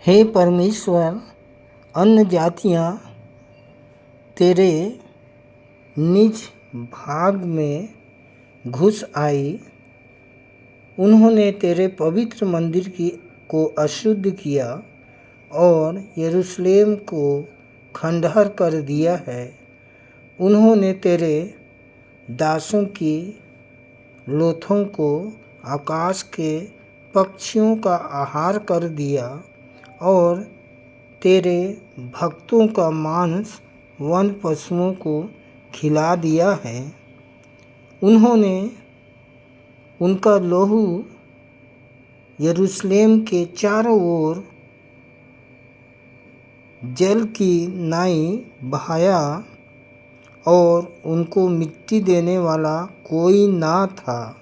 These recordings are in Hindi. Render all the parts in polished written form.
हे परमेश्वर, अन्य जातियाँ तेरे निज भाग में घुस आई। उन्होंने तेरे पवित्र मंदिर को अशुद्ध किया और यरूशलेम को खंडहर कर दिया है। उन्होंने तेरे दासों की लोथों को आकाश के पक्षियों का आहार कर दिया और तेरे भक्तों का मांस वन पशुओं को खिला दिया है। उन्होंने उनका लहू यरूशलेम के चारों ओर जल की नाई बहाया और उनको मिट्टी देने वाला कोई ना था।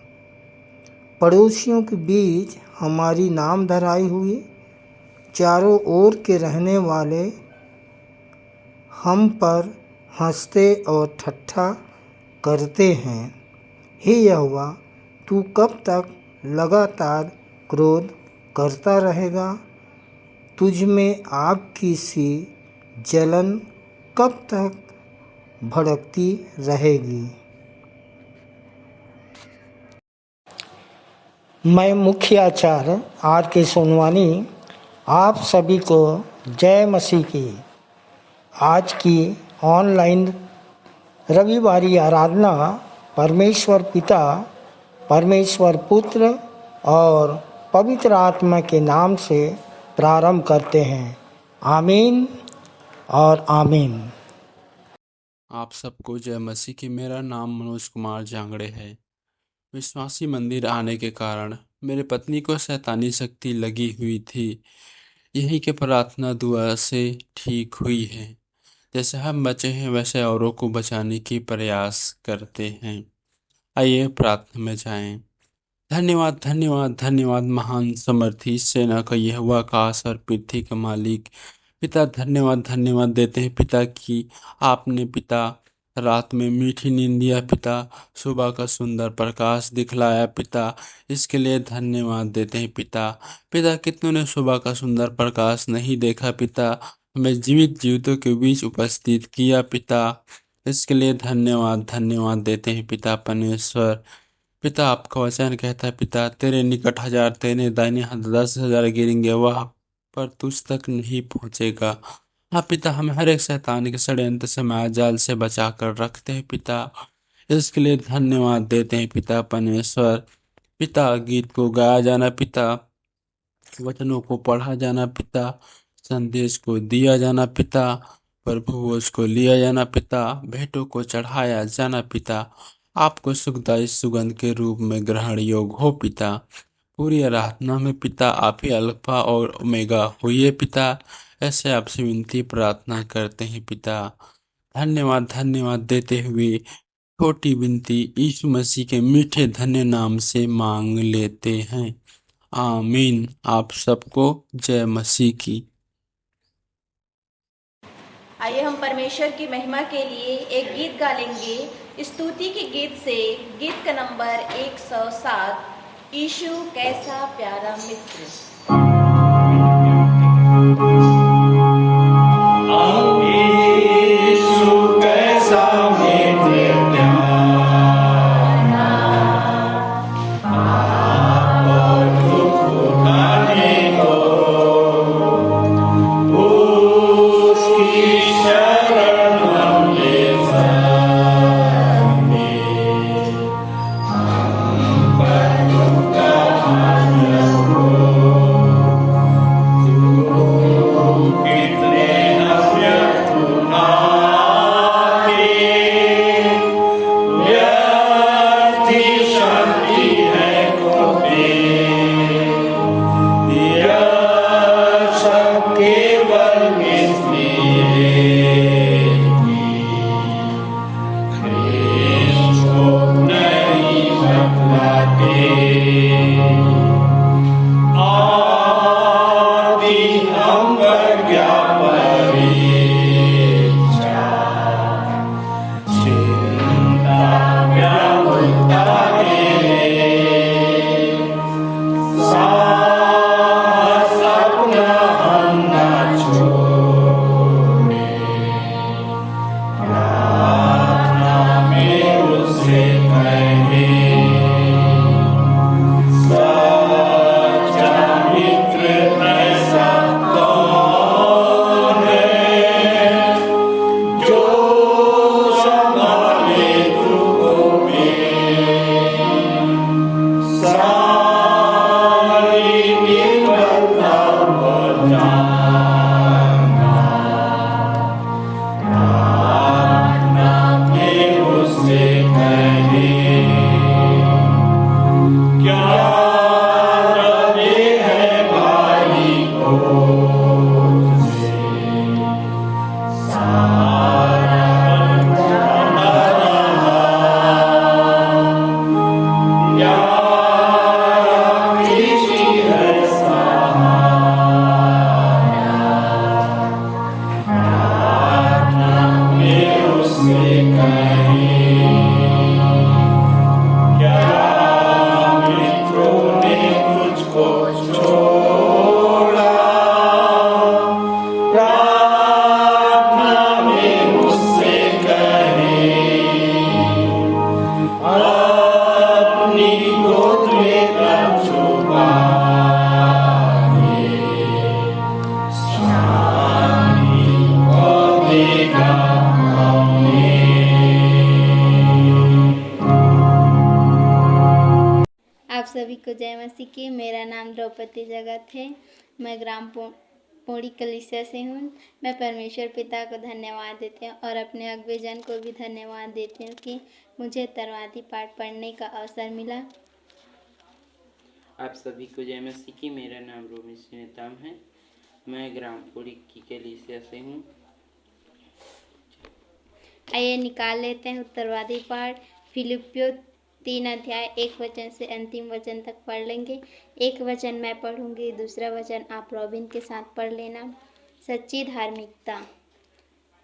पड़ोसियों के बीच हमारी नामधराई हुई। चारों ओर के रहने वाले हम पर हंसते और ठट्ठा करते हैं। हे यहोवा, तू कब तक लगातार क्रोध करता रहेगा? तुझ में आग की सी जलन कब तक भड़कती रहेगी? मैं मुख्य आचार्य R.K. सोनवानी आप सभी को जय मसीह की। आज की ऑनलाइन रविवारी आराधना परमेश्वर पिता, परमेश्वर पुत्र और पवित्र आत्मा के नाम से प्रारंभ करते हैं। आमीन और आमीन। आप सबको जय मसीह की। मेरा नाम मनोज कुमार जांगड़े है। विश्वासी मंदिर आने के कारण मेरे पत्नी को शैतानी शक्ति लगी हुई थी। यही के प्रार्थना दुआ से ठीक हुई है। जैसे हम बचे हैं वैसे औरों को बचाने की प्रयास करते हैं। आइए प्रार्थना में जाएं। धन्यवाद धन्यवाद धन्यवाद महान समर्थी सेना का यहोवा, आकाश और पृथ्वी का मालिक पिता। धन्यवाद धन्यवाद देते हैं पिता की आपने पिता रात में मीठी नींद दिया पिता, सुबह का सुंदर प्रकाश दिखलाया पिता, इसके लिए धन्यवाद देते हैं पिता। पिता कितनों ने सुबह का सुंदर प्रकाश नहीं देखा पिता, हमें जीवित जीवितों के बीच उपस्थित किया पिता, इसके लिए धन्यवाद धन्यवाद देते हैं पिता परमेश्वर। पिता आपका वचन कहता है पिता, तेरे निकट 1000 तेरे दाहिने हाथ 10,000 गिरेंगे, वह पर तुझ तक नहीं पहुँचेगा। हाँ पिता, हम हर एक शैतान के षड्यंत्र से माया जाल से बचा कर रखते हैं पिता, इसके लिए धन्यवाद देते हैं पिता परमेश्वर। पिता गीत को गाया जाना पिता, वचनों को पढ़ा जाना पिता, संदेश को दिया जाना पिता, प्रभु भोज को लिया जाना पिता, भेंटों को चढ़ाया जाना पिता, आपको सुखदायी सुगंध के रूप में ग्रहण योग्य हो पिता। पूरी आराधना में पिता आप ही अल्फा और ओमेगा हुई पिता, ऐसे आपसे विनती प्रार्थना करते हैं पिता। धन्यवाद धन्यवाद देते हुए छोटी विनती यीशु मसीह के मीठे धन्य नाम से मांग लेते हैं। आमीन। आप सबको जय मसीह की। आइए हम परमेश्वर की महिमा के लिए एक गीत गा लेंगे। स्तुति के गीत से गीत का नंबर 107, यीशु कैसा प्यारा मित्र। को जय मसीह की। मेरा नाम द्रौपदी जगत है। मैं ग्राम पौड़ी कलीसिया से हूँ। मैं परमेश्वर पिता को धन्यवाद देती हूँ और अपने अगुवेजन को भी धन्यवाद देती हूँ कि मुझे उत्तरवादी पाठ पढ़ने का अवसर मिला। आप सभी को जय मसीह की। मेरा नाम रोमेश नेताम है। मैं ग्राम पौड़ी की कलीसिया से हूँ। आइए निकाल लेते हैं उत्तरवादी पाठ। फिलिपियों 3 अध्याय 1 वचन से अंतिम वचन तक पढ़ लेंगे। एक वचन मैं पढ़ूंगी, दूसरा वचन आप रॉबिन के साथ पढ़ लेना। सच्ची धार्मिकता।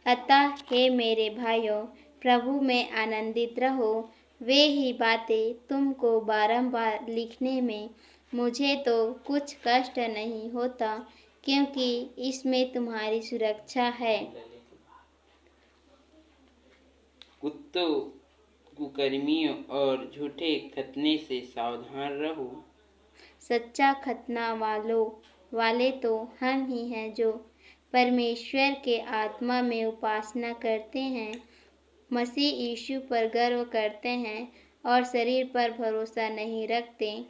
अतः हे मेरे भाइयों, प्रभु में आनंदित रहो। वे ही बातें तुमको बारंबार लिखने में मुझे तो कुछ कष्ट नहीं होता, क्योंकि इसमें तुम्हारी सुरक्षा है। कुत्तों, कुकर्मियों और झूठे खतने से सावधान रहो। सच्चा खतना वाले तो हम ही हैं जो परमेश्वर के आत्मा में उपासना करते हैं, मसीह यीशु पर गर्व करते हैं और शरीर पर भरोसा नहीं रखते।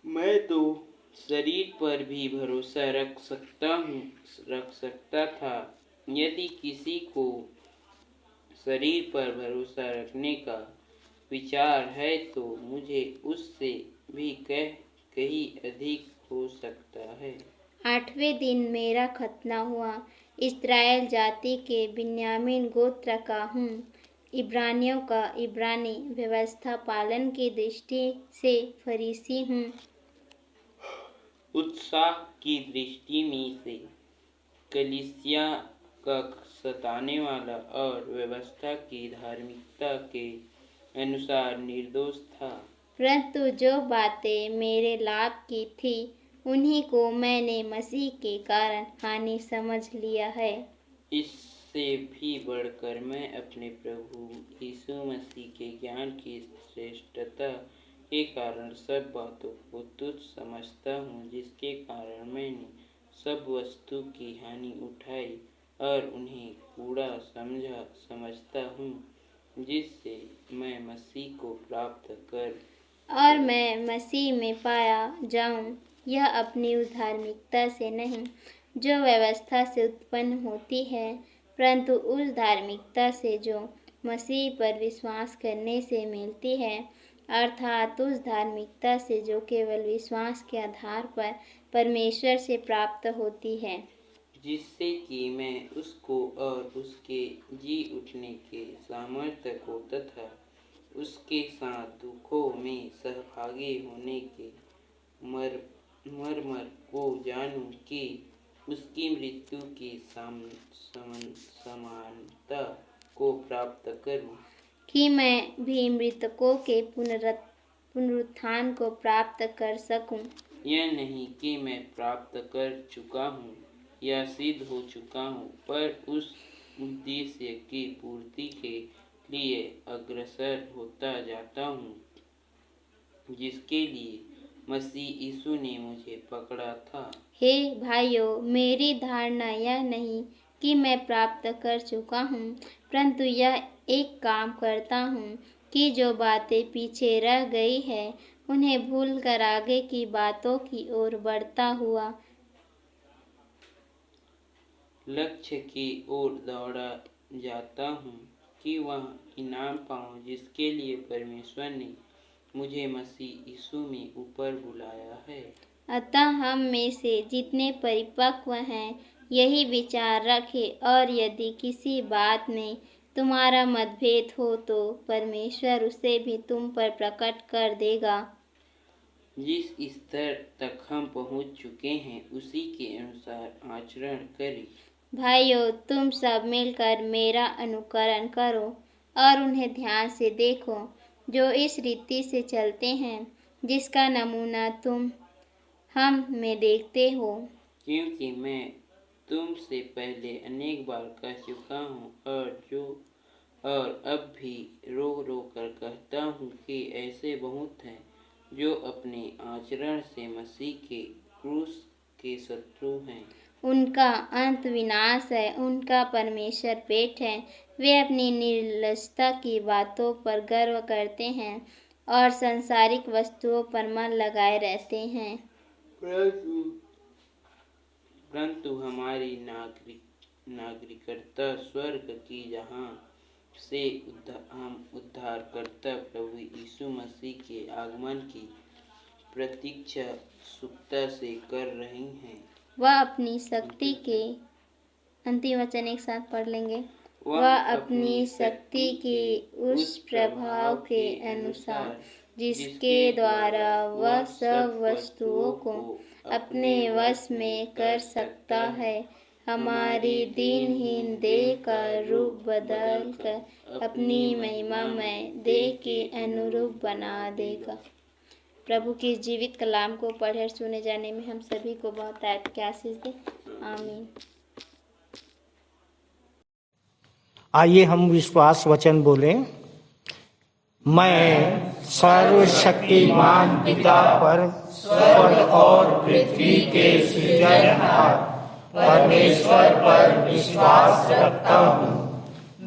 मैं तो शरीर पर भी भरोसा रख सकता था। यदि किसी को शरीर पर भरोसा रखने का विचार है तो मुझे उससे भी कहीं अधिक हो सकता है। 8वें दिन मेरा खतना हुआ। इस्राएल जाति के बिन्यामीन गोत्र का हूँ। इब्रानियों का इब्रानी, व्यवस्था पालन की दृष्टि से फरीसी हूँ। उत्साह की दृष्टि में से कलीसिया का सताने वाला और व्यवस्था की धार्मिकता के अनुसार निर्दोष था। परंतु जो बातें मेरे लाभ की थी, उन्हीं को मैंने मसीह के कारण हानि समझ लिया है। इससे भी बढ़कर मैं अपने प्रभु यीशु मसीह के ज्ञान की श्रेष्ठता के कारण सब बातों को तुच्छ समझता हूँ, जिसके कारण मैंने सब वस्तु की हानि उठाई और उन्हें कूड़ा समझता हूँ, जिससे मैं मसीह को प्राप्त कर और मैं मसीह में पाया जाऊं। यह अपनी उस धार्मिकता से नहीं जो व्यवस्था से उत्पन्न होती है, परंतु उस धार्मिकता से जो मसीह पर विश्वास करने से मिलती है, अर्थात उस धार्मिकता से जो केवल विश्वास के आधार पर परमेश्वर से प्राप्त होती है, जिससे कि मैं उसको और उसके जी उठने के सामर्थ्य को तथा उसके साथ दुखों में सहभागी होने के मर्म को जानूं, कि उसकी मृत्यु की समानता को प्राप्त करूं, कि मैं भी मृतकों के पुनरुत्थान को प्राप्त कर सकूं। यह नहीं कि मैं प्राप्त कर चुका हूँ या सिद्ध हो चुका हूँ, पर उस उद्देश्य की पूर्ति के लिए अग्रसर होता जाता हूँ, जिसके लिए मसीह यीशु ने मुझे पकड़ा था। हे भाइयों, मेरी धारणा यह नहीं कि मैं प्राप्त कर चुका हूँ, परंतु यह एक काम करता हूँ कि जो बातें पीछे रह गई है, उन्हें भूलकर आगे की बातों की ओर बढ़ता हुआ लक्ष्य की ओर दौड़ा जाता हूँ, कि वह इनाम पाऊँ जिसके लिए परमेश्वर ने मुझे मसीह यीशु में ऊपर बुलाया है। अतः हम में से जितने परिपक्व हैं, यही विचार रखें, और यदि किसी बात में तुम्हारा मतभेद हो तो परमेश्वर उसे भी तुम पर प्रकट कर देगा। जिस स्तर तक हम पहुँच चुके हैं, उसी के अनुसार आचरण करें। भाइयों, तुम सब मिलकर मेरा अनुकरण करो और उन्हें ध्यान से देखो, जो इस रीति से चलते हैं जिसका नमूना तुम हम में देखते हो। क्योंकि मैं तुमसे पहले अनेक बार कह चुका हूँ और अब भी रो कर कहता हूँ कि ऐसे बहुत हैं जो अपने आचरण से मसीह के क्रूस के शत्रु हैं। उनका अंत विनाश है, उनका परमेश्वर पेट है। वे अपनी निर्लजता की बातों पर गर्व करते हैं और सांसारिक वस्तुओं पर मन लगाए रहते हैं। परंतु हमारी नागरिकता स्वर्ग की, जहाँ से हम उद्धारकर्ता प्रभु यीशु मसीह के आगमन की प्रतीक्षा उत्सुकता से कर रहे हैं। वह अपनी शक्ति के अंतिम वचन एक साथ पढ़ लेंगे। वह अपनी शक्ति के उस प्रभाव के अनुसार जिसके द्वारा वह सब वस्तुओं को अपने वश में कर सकता है, हमारी दीनहीन देह का रूप बदल कर अपनी महिमामय देह के अनुरूप बना देगा। प्रभु के जीवित कलाम को पढ़े और सुने जाने में हम सभी को बहुत आशीष दे। आमीन। आइए हम विश्वास वचन बोलें। मैं सर्वशक्तिमान पिता पर स्वर्ग और पृथ्वी के सृजनहार परमेश्वर पर विश्वास रखता हूँ।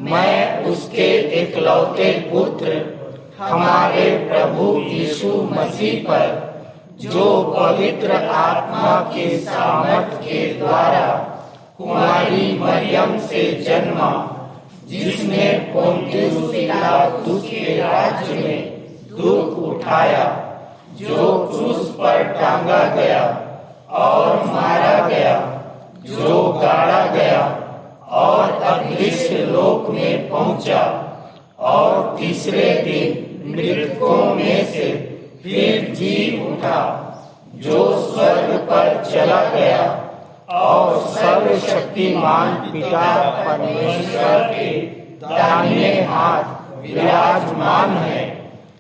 मैं उसके एकलौते पुत्र हमारे प्रभु यीशु मसीह पर, जो पवित्र आत्मा के सामर्थ के द्वारा कुमारी मरियम से जन्मा, जिसने पोंतियुस पिलातुस के राज्य में दुख उठाया, जो क्रूस पर टांगा गया और मारा गया, जो गाड़ा गया और अदृश्य लोक में पहुंचा, और तीसरे दिन मृतकों में से फिर जी उठा, जो स्वर्ग पर चला गया और सर्वशक्तिमान पिता परमेश्वर के दाहिने हाथ विराजमान है,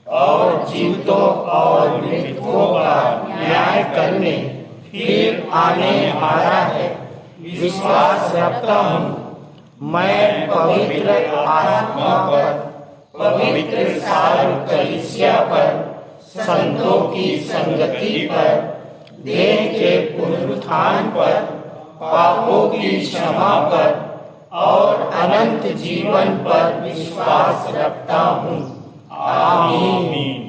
और जीवितों और मृतकों का न्याय करने फिर आने वाला है। विश्वास रखता हूँ मैं पवित्र आत्मा पर, पवित्र सार्व कलीसिया पर, संतों की संगति पर, देह के पुनरुत्थान पर, पापों की क्षमा पर और अनंत जीवन पर विश्वास रखता हूँ। आमीन।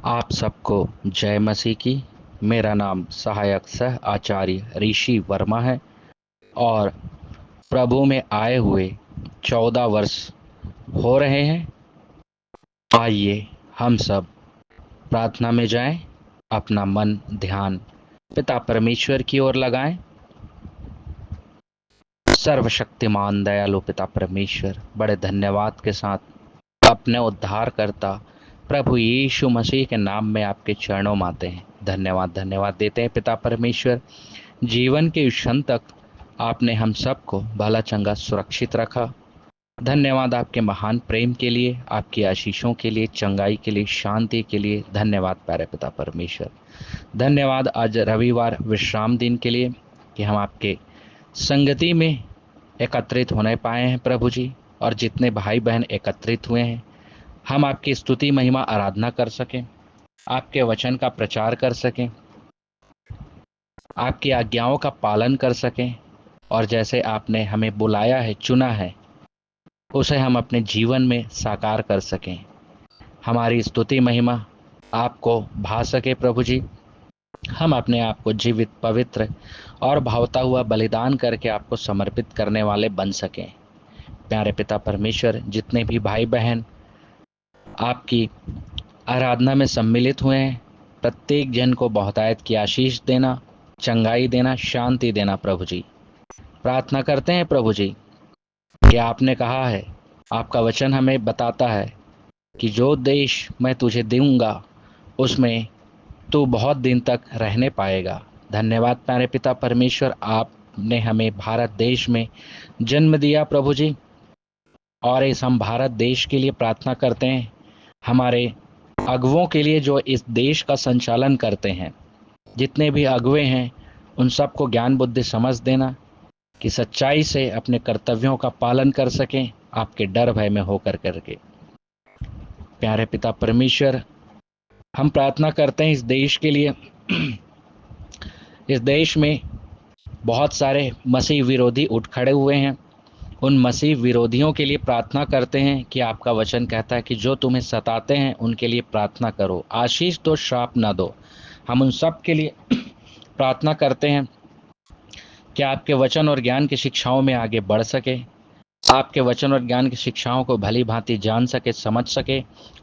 आप सबको जय मसीह की। मेरा नाम सहायक सह आचार्य ऋषि वर्मा है और प्रभु में आए हुए 14 वर्ष हो रहे हैं। आइए हम सब प्रार्थना में जाएं, अपना मन ध्यान पिता परमेश्वर की ओर लगाएं। सर्वशक्तिमान दयालु पिता परमेश्वर, बड़े धन्यवाद के साथ अपने उद्धारकर्ता प्रभु यीशु मसीह के नाम में आपके चरणों में आते हैं। धन्यवाद देते हैं पिता परमेश्वर। जीवन के इस क्षण तक आपने हम सबको भला चंगा सुरक्षित रखा। धन्यवाद आपके महान प्रेम के लिए, आपकी आशीषों के लिए, चंगाई के लिए, शांति के लिए। धन्यवाद प्यारे पिता परमेश्वर। धन्यवाद आज रविवार विश्राम दिन के लिए कि हम आपके संगति में एकत्रित होने पाए हैं प्रभु जी, और जितने भाई बहन एकत्रित हुए हैं हम आपकी स्तुति महिमा आराधना कर सकें, आपके वचन का प्रचार कर सकें, आपकी आज्ञाओं का पालन कर सकें, और जैसे आपने हमें बुलाया है, चुना है, उसे हम अपने जीवन में साकार कर सकें। हमारी स्तुति महिमा आपको भा सके प्रभु जी। हम अपने आप को जीवित, पवित्र और भावता हुआ बलिदान करके आपको समर्पित करने वाले बन सकें। प्यारे पिता परमेश्वर, जितने भी भाई बहन आपकी आराधना में सम्मिलित हुए हैं, प्रत्येक जन को बहुतायत की आशीष देना, चंगाई देना, शांति देना प्रभु जी। प्रार्थना करते हैं प्रभु जी कि आपने कहा है, आपका वचन हमें बताता है कि जो देश मैं तुझे दूंगा उसमें तू बहुत दिन तक रहने पाएगा। धन्यवाद प्यारे पिता परमेश्वर, आपने हमें भारत देश में जन्म दिया प्रभु जी, और इस हम भारत देश के लिए प्रार्थना करते हैं, हमारे अगुवों के लिए जो इस देश का संचालन करते हैं, जितने भी अगुवे हैं उन सबको ज्ञान बुद्धि समझ देना कि सच्चाई से अपने कर्तव्यों का पालन कर सकें, आपके डर भय में होकर करके। प्यारे पिता परमेश्वर, हम प्रार्थना करते हैं इस देश के लिए। इस देश में बहुत सारे मसीह विरोधी उठ खड़े हुए हैं उन मसीह विरोधियों के लिए प्रार्थना करते हैं कि आपका वचन कहता है कि जो तुम्हें सताते हैं उनके लिए प्रार्थना करो, आशीष दो, श्राप न दो। हम उन सब के लिए प्रार्थना करते हैं कि आपके वचन और ज्ञान की शिक्षाओं में आगे बढ़ सके, आपके वचन और ज्ञान की शिक्षाओं को भली भांति जान सके, समझ सके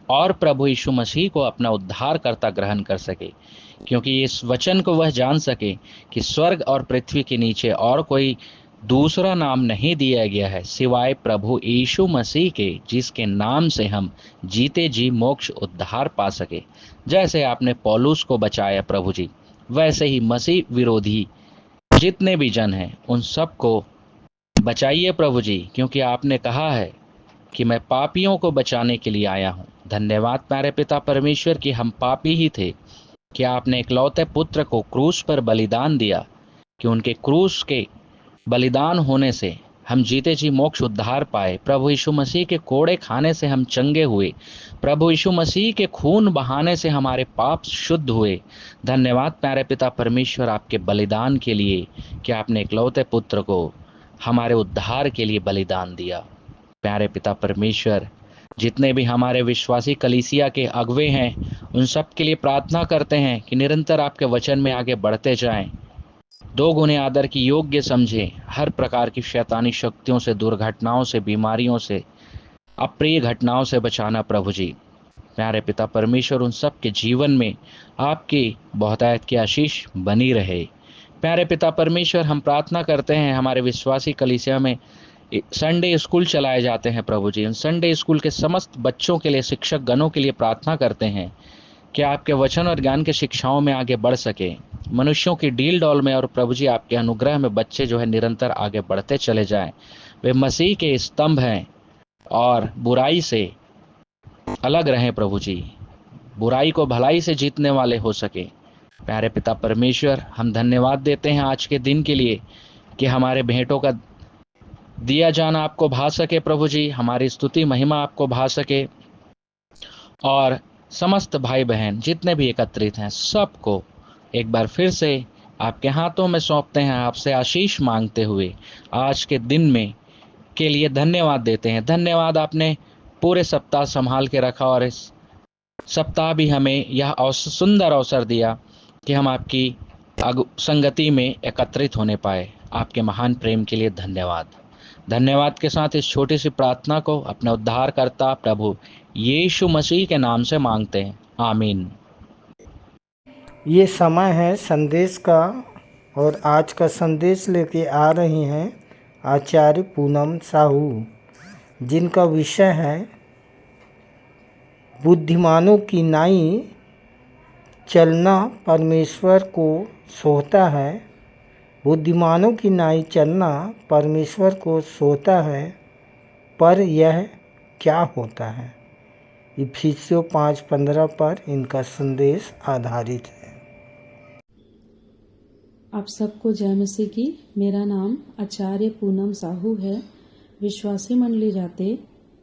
और प्रभु यीशु मसीह को अपना उद्धारकर्ता ग्रहण कर सके, क्योंकि इस वचन को वह जान सके कि स्वर्ग और पृथ्वी के नीचे और कोई दूसरा नाम नहीं दिया गया है सिवाय प्रभु यीशु मसीह के, जिसके नाम से हम जीते जी मोक्ष उद्धार पा सके। जैसे आपने पौलुस को बचाया प्रभु जी, वैसे ही मसीह विरोधी जितने भी जन हैं उन सब को बचाइए प्रभु जी, क्योंकि आपने कहा है कि मैं पापियों को बचाने के लिए आया हूँ। धन्यवाद प्यारे पिता परमेश्वर कि हम पापी ही थे, कि आपने इकलौते पुत्र को क्रूस पर बलिदान दिया, कि उनके क्रूस के बलिदान होने से हम जीते जी मोक्ष उद्धार पाए। प्रभु यीशु मसीह के कोड़े खाने से हम चंगे हुए, प्रभु यीशु मसीह के खून बहाने से हमारे पाप शुद्ध हुए। धन्यवाद प्यारे पिता परमेश्वर आपके बलिदान के लिए कि आपने इकलौते पुत्र को हमारे उद्धार के लिए बलिदान दिया। प्यारे पिता परमेश्वर, जितने भी हमारे विश्वासी कलीसिया के अगुवे हैं उन सब के लिए प्रार्थना करते हैं कि निरंतर आपके वचन में आगे बढ़ते जाएं, दो गुने आदर की योग्य समझें, हर प्रकार की शैतानी शक्तियों से, दुर्घटनाओं से, बीमारियों से, अप्रिय घटनाओं से बचाना प्रभु जी। प्यारे पिता परमेश्वर, उन सब के जीवन में आपकी बहुतायत की आशीष बनी रहे। प्यारे पिता परमेश्वर, हम प्रार्थना करते हैं हमारे विश्वासी कलीसिया में संडे स्कूल चलाए जाते हैं प्रभु जी, उन संडे स्कूल के समस्त बच्चों के लिए, शिक्षक गणों के लिए प्रार्थना करते हैं कि आपके वचन और ज्ञान की शिक्षाओं में आगे बढ़ सके, मनुष्यों की डील डॉल में और प्रभु जी आपके अनुग्रह में बच्चे जो है निरंतर आगे बढ़ते चले जाएं। वे मसीह के स्तंभ हैं और बुराई से अलग रहें प्रभु जी, बुराई को भलाई से जीतने वाले हो सके। प्यारे पिता परमेश्वर, हम धन्यवाद देते हैं आज के दिन के लिए कि हमारे भेंटों का दिया जाना आपको भा सके प्रभु जी, हमारी स्तुति महिमा आपको भा सके, और समस्त भाई बहन जितने भी एकत्रित हैं सबको एक बार फिर से आपके हाथों में सौंपते हैं, आपसे आशीष मांगते हुए आज के दिन में के लिए धन्यवाद देते हैं। धन्यवाद, आपने पूरे सप्ताह संभाल के रखा और इस सप्ताह भी हमें यह सुंदर अवसर दिया कि हम आपकी संगति में एकत्रित होने पाए। आपके महान प्रेम के लिए धन्यवाद। धन्यवाद के साथ इस छोटी सी प्रार्थना को अपने उद्धारकर्ता प्रभु यीशु मसीह के नाम से मांगते हैं, आमीन। ये समय है संदेश का, और आज का संदेश लेके आ रही हैं आचार्य पूनम साहू, जिनका विषय है बुद्धिमानों की नाई चलना परमेश्वर को सोहता है। बुद्धिमानों की नाई चलना परमेश्वर को सोहता है, पर यह क्या होता है? इफिसियों 5:15 पर इनका संदेश आधारित है। आप सबको जय मसीह की। मेरा नाम आचार्य पूनम साहू है। विश्वासी मंडली जाते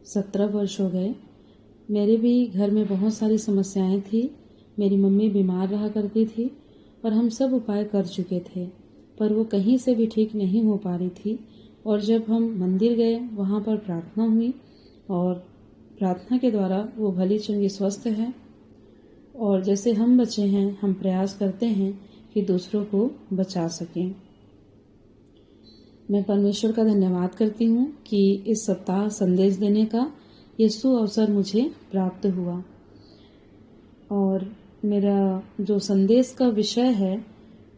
17 वर्ष हो गए। मेरे भी घर में बहुत सारी समस्याएं थी। मेरी मम्मी बीमार रहा करती थी और हम सब उपाय कर चुके थे, पर वो कहीं से भी ठीक नहीं हो पा रही थी। और जब हम मंदिर गए, वहाँ पर प्रार्थना हुई और प्रार्थना के द्वारा वो भली चंगी स्वस्थ है। और जैसे हम बचे हैं, हम प्रयास करते हैं कि दूसरों को बचा सकें। मैं परमेश्वर का धन्यवाद करती हूँ कि इस सप्ताह संदेश देने का ये सुअवसर मुझे प्राप्त हुआ। और मेरा जो संदेश का विषय है,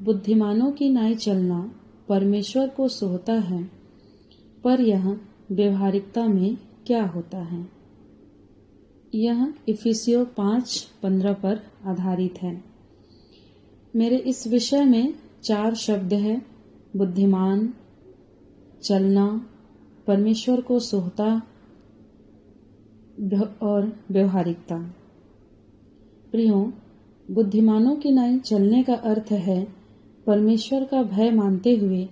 बुद्धिमानों की नाई चलना परमेश्वर को सोहता है, पर यह व्यवहारिकता में क्या होता है। यह इफिसियों 5:15 पर आधारित है। मेरे इस विषय में 4 शब्द हैं: बुद्धिमान, चलना, परमेश्वर को सोहता और व्यवहारिकता। प्रियो, बुद्धिमानों की नाई चलने का अर्थ है परमेश्वर का भय मानते हुए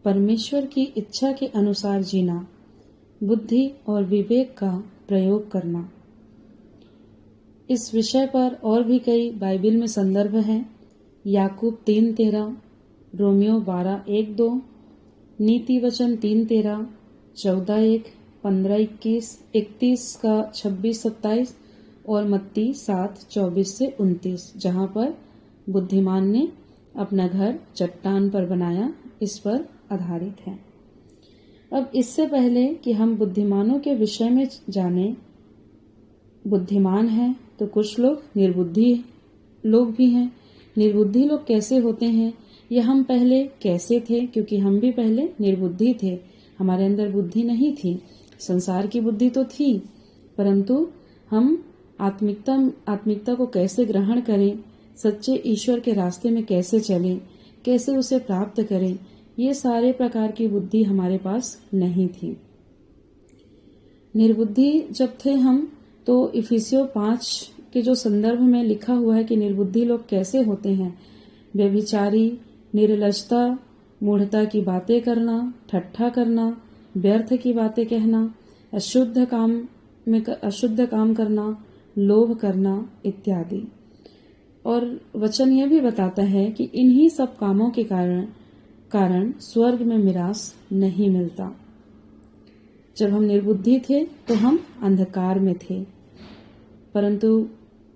परमेश्वर की इच्छा के अनुसार जीना, बुद्धि और विवेक का प्रयोग करना। इस विषय पर और भी कई बाइबिल में संदर्भ हैं। याकूब 3:13, रोमियो 12:1-2, नीति वचन 3:13, 14:1, 15:21, 31 का 26-27 और मत्ती 7:24 से 29, जहाँ पर बुद्धिमान ने अपना घर चट्टान पर बनाया, इस पर आधारित है। अब इससे पहले कि हम बुद्धिमानों के विषय में जाने, बुद्धिमान हैं तो कुछ लोग निर्बुद्धि लोग भी हैं। निर्बुद्धि लोग कैसे होते हैं, या हम पहले कैसे थे, क्योंकि हम भी पहले निर्बुद्धि थे, हमारे अंदर बुद्धि नहीं थी। संसार की बुद्धि तो थी, परंतु हम आत्मिकता को कैसे ग्रहण करें, सच्चे ईश्वर के रास्ते में कैसे चलें, कैसे उसे प्राप्त करें, ये सारे प्रकार की बुद्धि हमारे पास नहीं थी। निर्बुद्धि जब थे हम, तो इफिसियों 5 के जो संदर्भ में लिखा हुआ है कि निर्बुद्धि लोग कैसे होते हैं, व्यभिचारी, निर्लजता, मूढ़ता की बातें करना, ठट्ठा करना, व्यर्थ की बातें कहना, अशुद्ध काम करना, लोभ करना इत्यादि। और वचन यह भी बताता है कि इन्हीं सब कामों के कारण स्वर्ग में मिरास नहीं मिलता। जब हम निर्बुद्धि थे तो हम अंधकार में थे, परंतु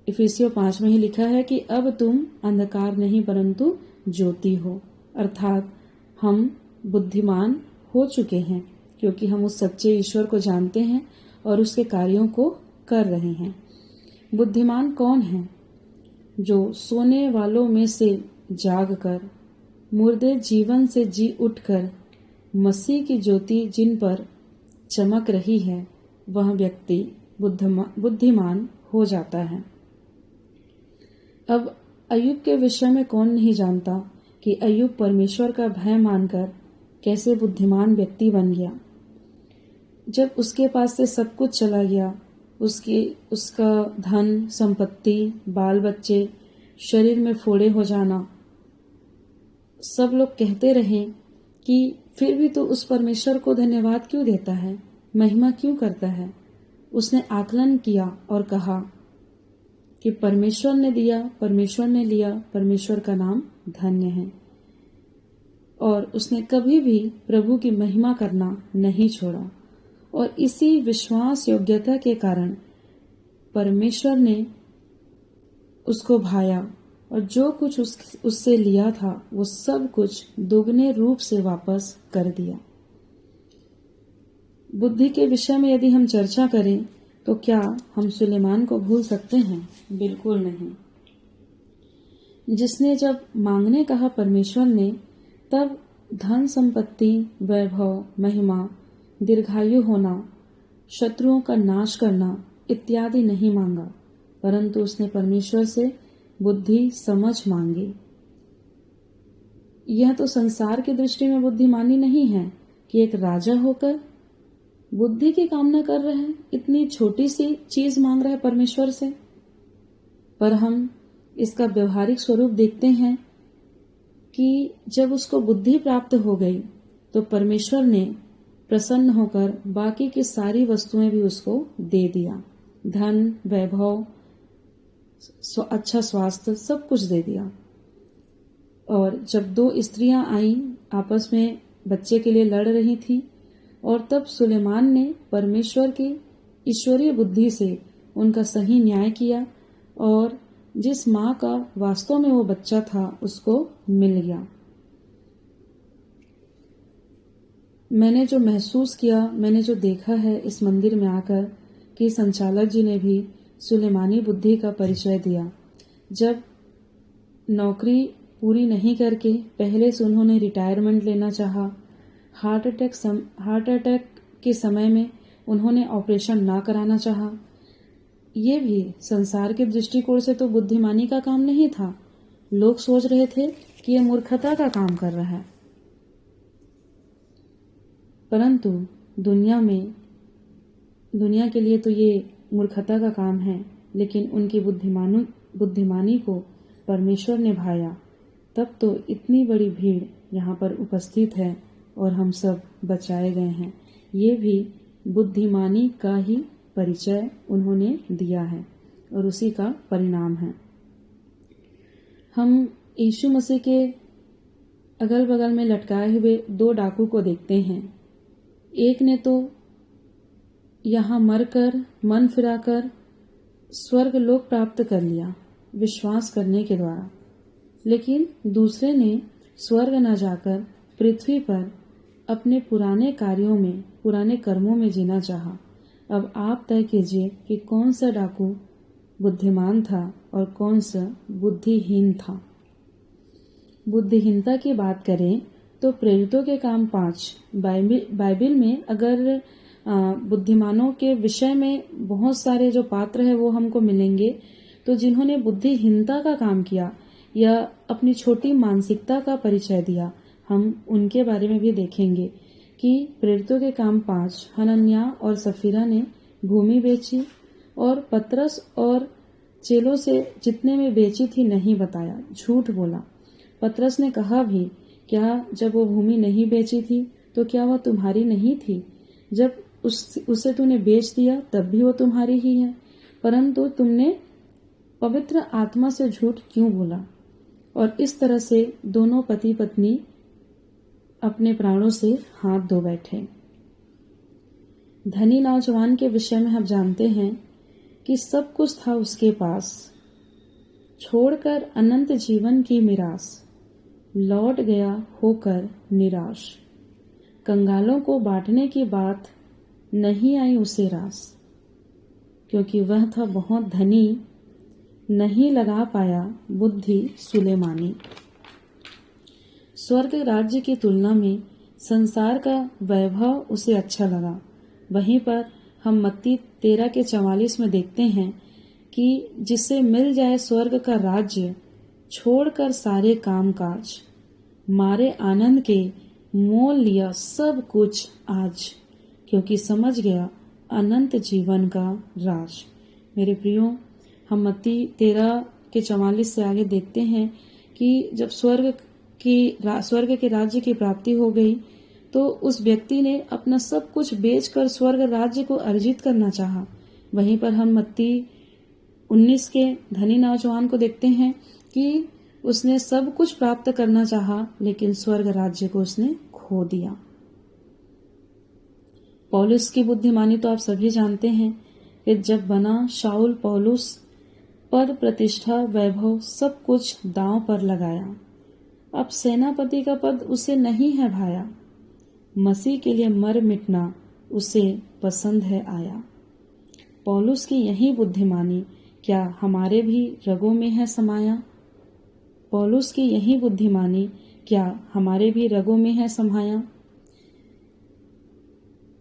इफिसियों 5 में ही लिखा है कि अब तुम अंधकार नहीं परंतु ज्योति हो, अर्थात हम बुद्धिमान हो चुके हैं, क्योंकि हम उस सच्चे ईश्वर को जानते हैं और उसके कार्यों को कर रहे हैं। बुद्धिमान कौन है? जो सोने वालों में से जागकर, मुर्दे जीवन से जी उठकर मसीह की ज्योति जिन पर चमक रही है, वह व्यक्ति बुद्धिमान हो जाता है। अब अय्यूब के विषय में कौन नहीं जानता कि अय्यूब परमेश्वर का भय मानकर कैसे बुद्धिमान व्यक्ति बन गया। जब उसके पास से सब कुछ चला गया, उसका धन, संपत्ति, बाल बच्चे, शरीर में फोड़े हो जाना, सब लोग कहते रहे कि फिर भी तो उस परमेश्वर को धन्यवाद क्यों देता है, महिमा क्यों करता है। उसने आकलन किया और कहा कि परमेश्वर ने दिया, परमेश्वर ने लिया, परमेश्वर का नाम धन्य है। और उसने कभी भी प्रभु की महिमा करना नहीं छोड़ा, और इसी विश्वास योग्यता के कारण परमेश्वर ने उसको भाया, और जो कुछ उससे लिया था वो सब कुछ दुगने रूप से वापस कर दिया। बुद्धि के विषय में यदि हम चर्चा करें तो क्या हम सुलेमान को भूल सकते हैं? बिल्कुल नहीं। जिसने जब मांगने कहा परमेश्वर ने, तब धन, संपत्ति, वैभव, महिमा, दीर्घायु होना, शत्रुओं का नाश करना इत्यादि नहीं मांगा, परंतु उसने परमेश्वर से बुद्धि समझ मांगी। यह तो संसार की दृष्टि में बुद्धिमानी नहीं है कि एक राजा होकर बुद्धि की कामना कर रहे हैं, इतनी छोटी सी चीज मांग रहा है परमेश्वर से। पर हम इसका व्यवहारिक स्वरूप देखते हैं कि जब उसको बुद्धि प्राप्त हो गई तो परमेश्वर ने प्रसन्न होकर बाकी की सारी वस्तुएं भी उसको दे दिया। धन, वैभव, अच्छा स्वास्थ्य, सब कुछ दे दिया। और जब 2 स्त्रियां आईं, आपस में बच्चे के लिए लड़ रही थी, और तब सुलेमान ने परमेश्वर की ईश्वरीय बुद्धि से उनका सही न्याय किया, और जिस माँ का वास्तव में वो बच्चा था उसको मिल गया। मैंने जो महसूस किया, मैंने जो देखा है इस मंदिर में आकर, कि संचालक जी ने भी सुलेमानी बुद्धि का परिचय दिया। जब नौकरी पूरी नहीं करके पहले से उन्होंने रिटायरमेंट लेना चाहा, हार्ट अटैक के समय में उन्होंने ऑपरेशन ना कराना चाहा, ये भी संसार के दृष्टिकोण से तो बुद्धिमानी का काम नहीं था। लोग सोच रहे थे कि यह मूर्खता का काम कर रहा है, परंतु दुनिया के लिए तो ये मूर्खता का काम है, लेकिन उनकी बुद्धिमानी को परमेश्वर ने भाया, तब तो इतनी बड़ी भीड़ यहाँ पर उपस्थित है और हम सब बचाए गए हैं। ये भी बुद्धिमानी का ही परिचय उन्होंने दिया है और उसी का परिणाम है। हम यीशु मसीह के अगल बगल में लटकाए हुए 2 डाकू को देखते हैं। एक ने तो यहाँ मरकर मन फिराकर स्वर्ग लोक प्राप्त कर लिया विश्वास करने के द्वारा, लेकिन दूसरे ने स्वर्ग न जाकर पृथ्वी पर अपने पुराने कार्यों में, पुराने कर्मों में जीना चाहा। अब आप तय कीजिए कि कौन सा डाकू बुद्धिमान था और कौन सा बुद्धिहीन था। बुद्धिहीनता की बात करें तो प्रेरितों के काम 5 बाइबिल में अगर बुद्धिमानों के विषय में बहुत सारे जो पात्र है वो हमको मिलेंगे, तो जिन्होंने बुद्धिहीनता का काम किया या अपनी छोटी मानसिकता का परिचय दिया, हम उनके बारे में भी देखेंगे कि प्रेरितों के काम 5 हनन्याह और सफीरा ने भूमि बेची और पतरस और चेलों से जितने में बेची थी नहीं बताया, झूठ बोला। पतरस ने कहा भी, क्या जब वो भूमि नहीं बेची थी तो क्या वह तुम्हारी नहीं थी? जब उसे तूने बेच दिया तब भी वो तुम्हारी ही है, परंतु तुमने पवित्र आत्मा से झूठ क्यों बोला? और इस तरह से दोनों पति पत्नी अपने प्राणों से हाथ धो बैठे। धनी नौजवान के विषय में हम जानते हैं कि सब कुछ था उसके पास, छोड़कर अनंत जीवन की मिरास, लौट गया होकर निराश। कंगालों को बांटने की बात नहीं आई उसे रास, क्योंकि वह था बहुत धनी, नहीं लगा पाया बुद्धि सुलेमानी। स्वर्ग राज्य की तुलना में संसार का वैभव उसे अच्छा लगा। वहीं पर हम मत्ती 13:44 में देखते हैं कि जिसे मिल जाए स्वर्ग का राज्य, छोड़कर सारे काम काज, मारे आनंद के मोल लिया सब कुछ आज, क्योंकि समझ गया अनंत जीवन का राज। मेरे प्रियो, हम मत्ती 13:44 से आगे देखते हैं कि जब स्वर्ग के राज्य की प्राप्ति हो गई तो उस व्यक्ति ने अपना सब कुछ बेचकर स्वर्ग राज्य को अर्जित करना चाहा। वहीं पर हम मत्ती 19 के धनी नौजवान को देखते हैं कि उसने सब कुछ प्राप्त करना चाहा, लेकिन स्वर्ग राज्य को उसने खो दिया। पौलुस की बुद्धिमानी तो आप सभी जानते हैं कि जब बना शाऊल पौलुस, पद प्रतिष्ठा वैभव सब कुछ दांव पर लगाया। अब सेनापति का पद उसे नहीं है भाया, मसीह के लिए मर मिटना उसे पसंद है आया। पौलुस की यही बुद्धिमानी क्या हमारे भी रगों में है समाया? पौलुस की यही बुद्धिमानी क्या हमारे भी रगों में है समाया?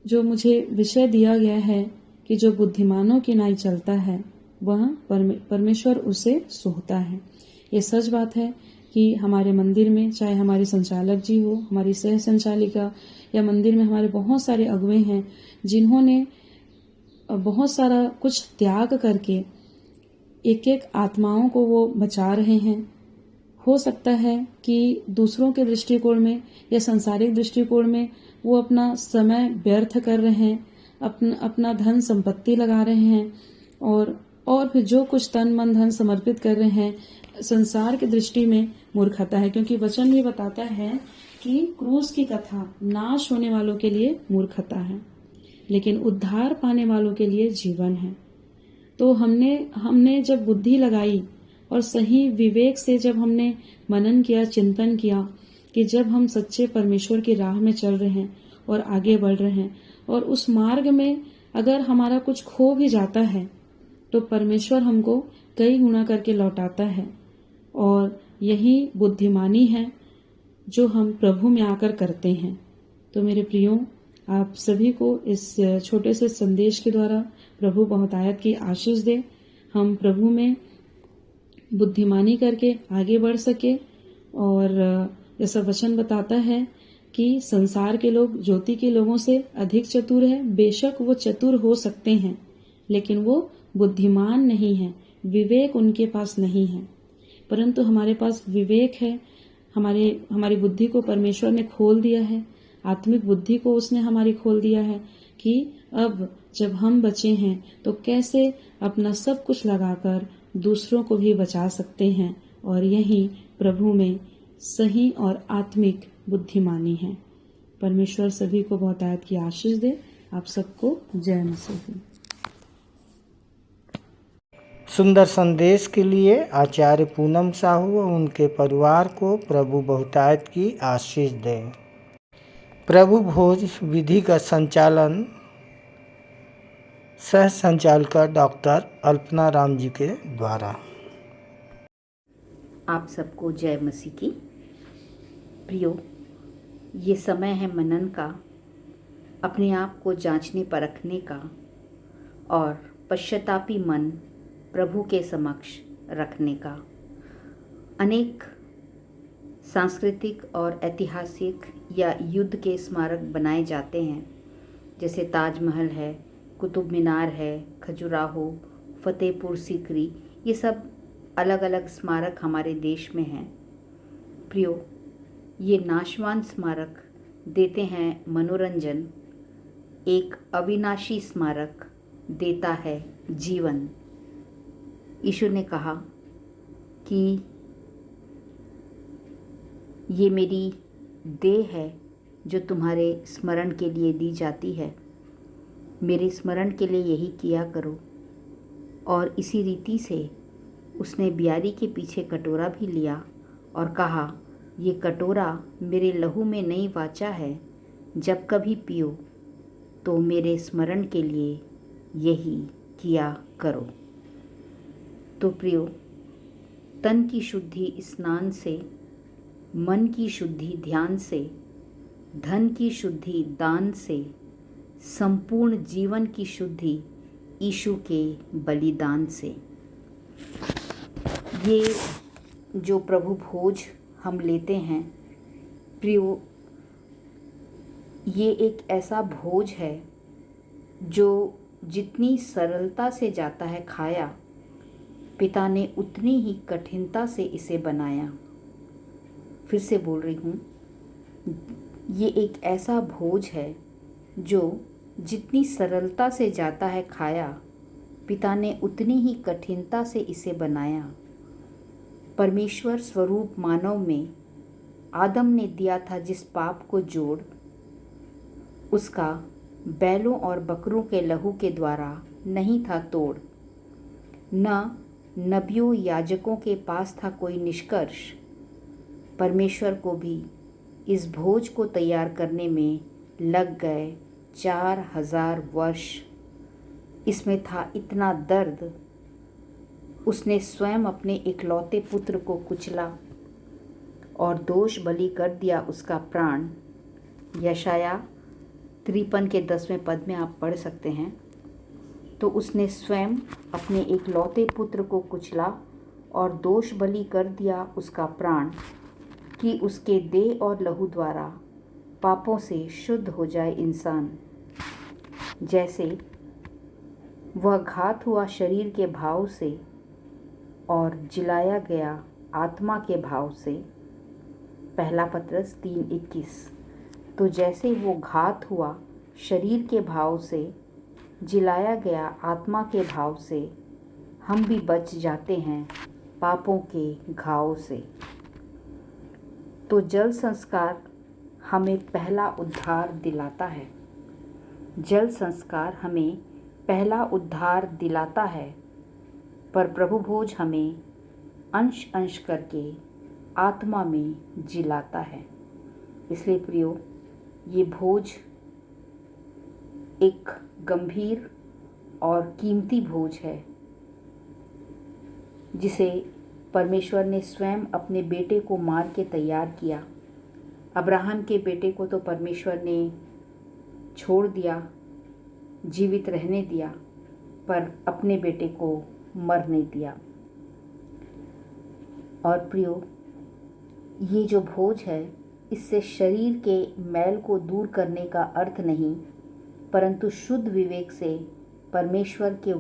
जो मुझे विषय दिया गया है कि जो बुद्धिमानों की नाई चलता है वह परमेश्वर उसे सोहता है। ये सच बात है कि हमारे मंदिर में, चाहे हमारे संचालक जी हो, हमारी सह संचालिका, या मंदिर में हमारे बहुत सारे अगुवे हैं जिन्होंने बहुत सारा कुछ त्याग करके एक एक आत्माओं को वो बचा रहे हैं। हो सकता है कि दूसरों के दृष्टिकोण में या सांसारिक दृष्टिकोण में वो अपना समय व्यर्थ कर रहे हैं, अपना धन संपत्ति लगा रहे हैं और फिर जो कुछ तन मन धन समर्पित कर रहे हैं, संसार की दृष्टि में मूर्खता है, क्योंकि वचन भी बताता है कि क्रूस की कथा नाश होने वालों के लिए मूर्खता है, लेकिन उद्धार पाने वालों के लिए जीवन है। तो हमने जब बुद्धि लगाई और सही विवेक से जब हमने मनन किया, चिंतन किया कि जब हम सच्चे परमेश्वर की राह में चल रहे हैं और आगे बढ़ रहे हैं और उस मार्ग में अगर हमारा कुछ खो भी जाता है तो परमेश्वर हमको कई गुना करके लौटाता है। और यही बुद्धिमानी है जो हम प्रभु में आकर करते हैं। तो मेरे प्रियो, आप सभी को इस छोटे से संदेश के द्वारा प्रभु बहुतायत की आशीष दे। हम प्रभु में बुद्धिमानी करके आगे बढ़ सके। और जैसा वचन बताता है कि संसार के लोग ज्योति के लोगों से अधिक चतुर है। बेशक वो चतुर हो सकते हैं, लेकिन वो बुद्धिमान नहीं है, विवेक उनके पास नहीं है। परंतु हमारे पास विवेक है। हमारी बुद्धि को परमेश्वर ने खोल दिया है, आत्मिक बुद्धि को उसने हमारी खोल दिया है कि अब जब हम बचे हैं तो कैसे अपना सब कुछ लगाकर दूसरों को भी बचा सकते हैं। और यही प्रभु में सही और आत्मिक बुद्धिमानी है। परमेश्वर सभी को बहुतायत की आशीष दे। आप सबको जय मसीह। सुंदर संदेश के लिए आचार्य पूनम साहू और उनके परिवार को प्रभु बहुतायत की आशीष दे। प्रभु भोज विधि का संचालन सह संचालिका डॉक्टर अल्पना राम जी के द्वारा। आप सबको जय मसीह की। प्रियो, ये समय है मनन का, अपने आप को जांचने परखने का और पश्चातापी मन प्रभु के समक्ष रखने का। अनेक सांस्कृतिक और ऐतिहासिक या युद्ध के स्मारक बनाए जाते हैं, जैसे ताजमहल है, कुतुब मीनार है, खजुराहो, फतेहपुर सीकरी। ये सब अलग अलग स्मारक हमारे देश में हैं। प्रियो, ये नाशवान स्मारक देते हैं मनोरंजन, एक अविनाशी स्मारक देता है जीवन। यीशु ने कहा कि ये मेरी देह है जो तुम्हारे स्मरण के लिए दी जाती है, मेरे स्मरण के लिए यही किया करो। और इसी रीति से उसने बियारी के पीछे कटोरा भी लिया और कहा, ये कटोरा मेरे लहू में नई वाचा है, जब कभी पियो तो मेरे स्मरण के लिए यही किया करो। तो प्रियो, तन की शुद्धि स्नान से, मन की शुद्धि ध्यान से, धन की शुद्धि दान से, संपूर्ण जीवन की शुद्धि यीशु के बलिदान से। ये जो प्रभु भोज हम लेते हैं प्रियो, ये एक ऐसा भोज है जो जितनी सरलता से जाता है खाया, पिता ने उतनी ही कठिनता से इसे बनाया। फिर से बोल रही हूँ, ये एक ऐसा भोज है जो जितनी सरलता से जाता है खाया, पिता ने उतनी ही कठिनता से इसे बनाया। परमेश्वर स्वरूप मानव में आदम ने दिया था जिस पाप को जोड़, उसका बैलों और बकरों के लहू के द्वारा नहीं था तोड़। न नबियों याजकों के पास था कोई निष्कर्ष। परमेश्वर को भी इस भोज को तैयार करने में लग गए 4000 वर्ष। इसमें था इतना दर्द, उसने स्वयं अपने इकलौते पुत्र को कुचला और दोष बलि कर दिया उसका प्राण। यशाया 53 के 10वें पद में आप पढ़ सकते हैं। तो उसने स्वयं अपने इकलौते पुत्र को कुचला और दोष बलि कर दिया उसका प्राण, कि उसके देह और लहू द्वारा पापों से शुद्ध हो जाए इंसान। जैसे वह घात हुआ शरीर के भाव से और जिलाया गया आत्मा के भाव से। पहला पत्रस 3:21। तो जैसे वो घात हुआ शरीर के भाव से, जिलाया गया आत्मा के भाव से, हम भी बच जाते हैं पापों के घाव से। तो जल संस्कार हमें पहला उद्धार दिलाता है। जल संस्कार हमें पहला उद्धार दिलाता है, पर प्रभु भोज हमें अंश अंश करके आत्मा में जिलाता है। इसलिए प्रियो, ये भोज एक गंभीर और कीमती भोज है, जिसे परमेश्वर ने स्वयं अपने बेटे को मार के तैयार किया। अब्राहम के बेटे को तो परमेश्वर ने छोड़ दिया, जीवित रहने दिया, पर अपने बेटे को मरने दिया। और प्रियो, ये जो भोज है, इससे शरीर के मैल को दूर करने का अर्थ नहीं, परंतु शुद्ध विवेक से परमेश्वर के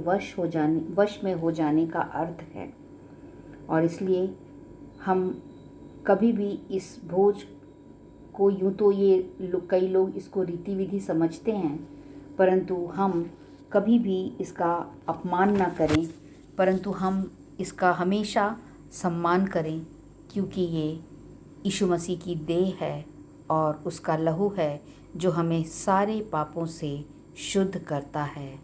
वश में हो जाने का अर्थ है। और इसलिए हम कभी भी इस भोज को, यूँ तो ये कई लोग इसको रीति विधि समझते हैं, परंतु हम कभी भी इसका अपमान ना करें, परंतु हम इसका हमेशा सम्मान करें, क्योंकि ये यीशु मसीह की देह है और उसका लहू है जो हमें सारे पापों से शुद्ध करता है।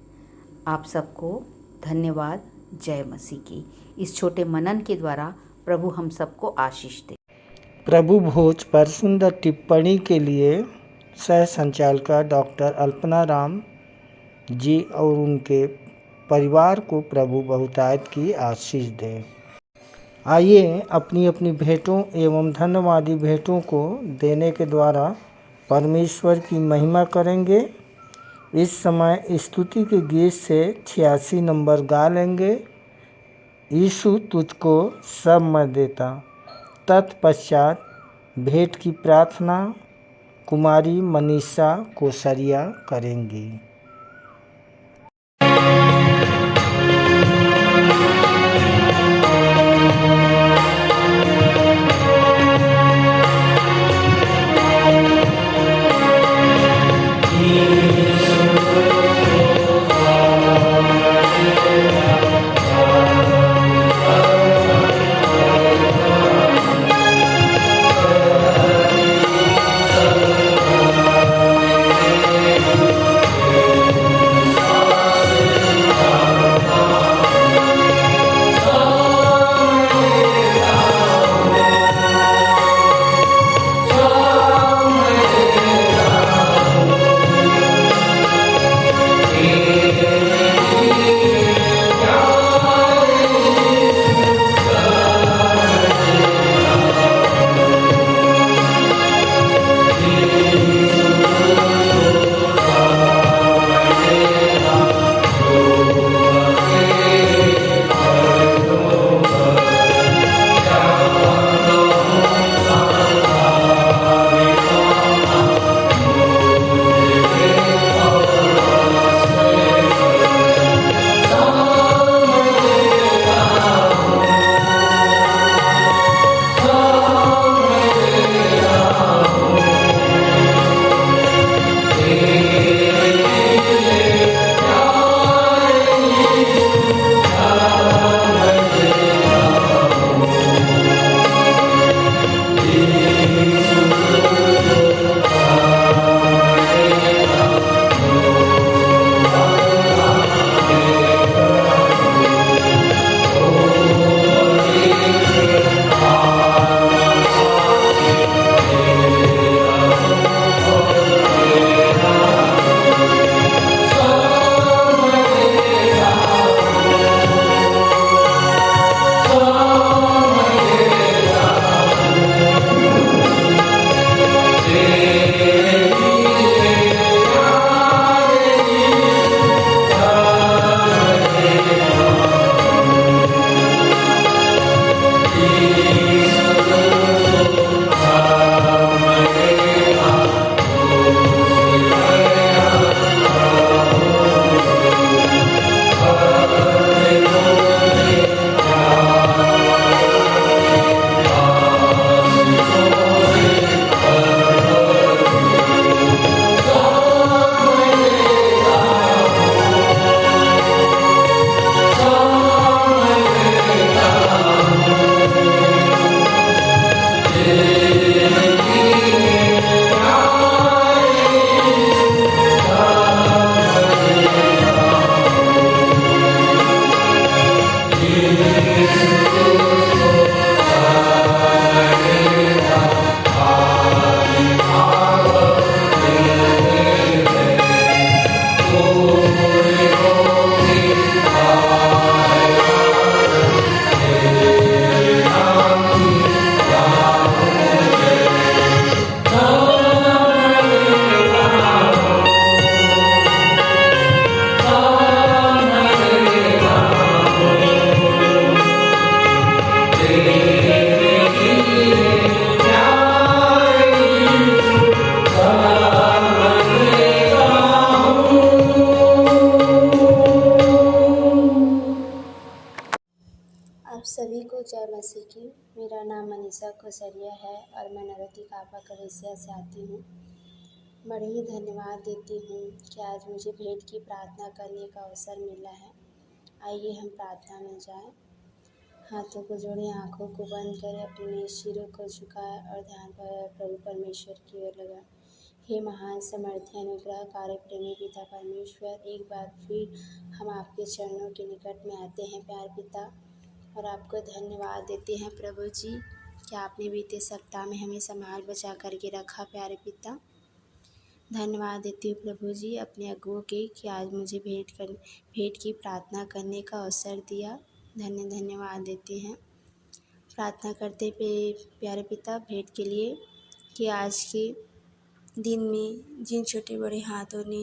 आप सबको धन्यवाद। जय मसीह की। इस छोटे मनन के द्वारा प्रभु हम सबको आशीष दे। प्रभु भोज पर सुंदर टिप्पणी के लिए सह संचालिका डॉक्टर अल्पना राम जी और उनके परिवार को प्रभु बहुतायत की आशीष दे। आइए अपनी अपनी भेंटों एवं धन्यवादी भेंटों को देने के द्वारा परमेश्वर की महिमा करेंगे। इस समय स्तुति के गीत से 86 नंबर गा लेंगे, यीशु तुझको सब मैं देता। तत्पश्चात भेंट की प्रार्थना कुमारी मनीषा कोसरिया करेंगी। जय मसीह की। मेरा नाम मनीषा कोसरिया है और मैं नरोती कापा कलेसिया से आती हूँ। बड़े ही धन्यवाद देती हूँ कि आज मुझे भेंट की प्रार्थना करने का अवसर मिला है। आइए हम प्रार्थना में जाएं। हाथों को जोड़े, आँखों को बंद करें, अपने सिरों को झुकाएं और ध्यान प्रभु परमेश्वर की ओर लगाएं। हे महान समर्थी अनुग्रहकारी प्रेमी पिता परमेश्वर, एक बार फिर हम आपके चरणों के निकट में आते हैं प्यारे पिता, और आपको धन्यवाद देते हैं प्रभु जी कि आपने बीते सप्ताह में हमें संभाल बचा करके रखा प्यारे पिता। धन्यवाद देती हूँ प्रभु जी अपने अगुओं के कि आज मुझे भेंट की प्रार्थना करने का अवसर दिया। धन्यवाद देते हैं। प्रार्थना करते पे प्यारे पिता भेंट के लिए कि आज के दिन में जिन छोटे बड़े हाथों ने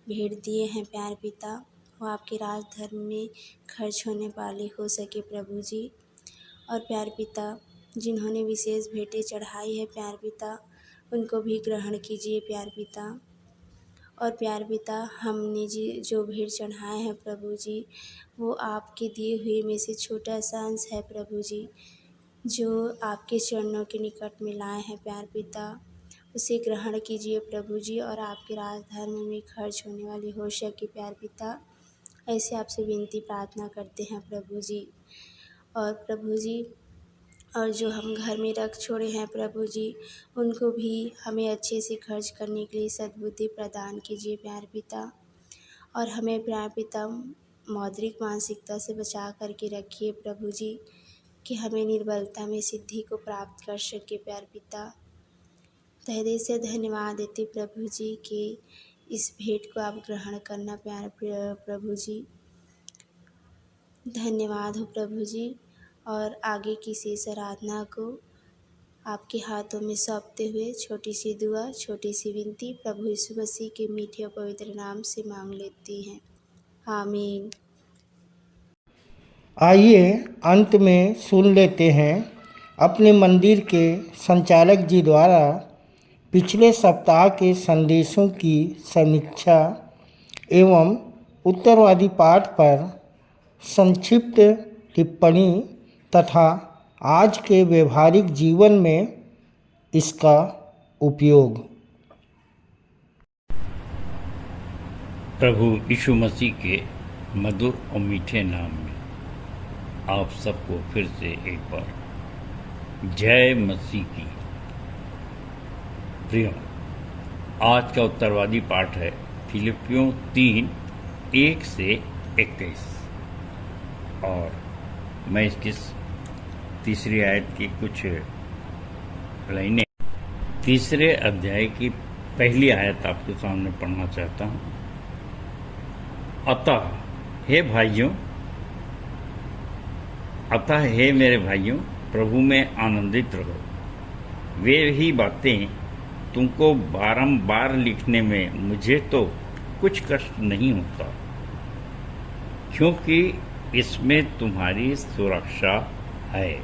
भेंट दिए हैं प्यारे पिता, वो आपके राज धर्म में खर्च होने वाले हो सके प्रभु जी। और प्यारे पिता जिन्होंने विशेष भेंटें चढ़ाई है प्यारे पिता, उनको भी ग्रहण कीजिए प्यारे पिता। और प्यारे पिता हमने जो भेंट चढ़ाए हैं प्रभु जी, वो आपके दिए हुए में से छोटा सा अंश है प्रभु जी, जो आपके चरणों के निकट में लाए हैं प्यारे पिता। उसे ग्रहण कीजिए प्रभु जी और आपके राज धर्म में खर्च होने वाली हो सके प्यारे पिता, ऐसे आपसे विनती प्रार्थना करते हैं प्रभु जी। और प्रभु जी और जो हम घर में रख छोड़े हैं प्रभु जी, उनको भी हमें अच्छे से खर्च करने के लिए सद्बुद्धि प्रदान कीजिए प्यारे पिता। और हमें प्यारे पिता मौद्रिक मानसिकता से बचा करके रखिए प्रभु जी, कि हमें निर्बलता में सिद्धि को प्राप्त कर सके प्यारे पिता। तहे दिल से धन्यवाद देते प्रभु जी कि इस भेंट को आप ग्रहण करना प्यारे प्रभु जी। धन्यवाद हो प्रभु जी। और आगे की शेष आराधना को आपके हाथों में सौंपते हुए छोटी सी दुआ, छोटी सी विनती प्रभु यीशु मसीह के मीठे और पवित्र नाम से मांग लेती हैं, आमीन। आइए अंत में सुन लेते हैं अपने मंदिर के संचालक जी द्वारा पिछले सप्ताह के संदेशों की समीक्षा एवं उत्तरवादी पाठ पर संक्षिप्त टिप्पणी तथा आज के व्यवहारिक जीवन में इसका उपयोग। प्रभु यीशु मसीह के मधुर और मीठे नाम में आप सबको फिर से एक बार जय मसीह की। प्रिय, आज का उत्तरवादी पाठ है फिलिपियों 3:1 से 21 और मैं इसकी तीसरी आयत की कुछ लाइनें तीसरे अध्याय की पहली आयत आपके सामने पढ़ना चाहता हूँ। अतः हे मेरे भाइयों, प्रभु में आनंदित रहो। वे ही बातें तुमको बारंबार लिखने में मुझे तो कुछ कष्ट नहीं होता, क्योंकि इसमें तुम्हारी सुरक्षा है।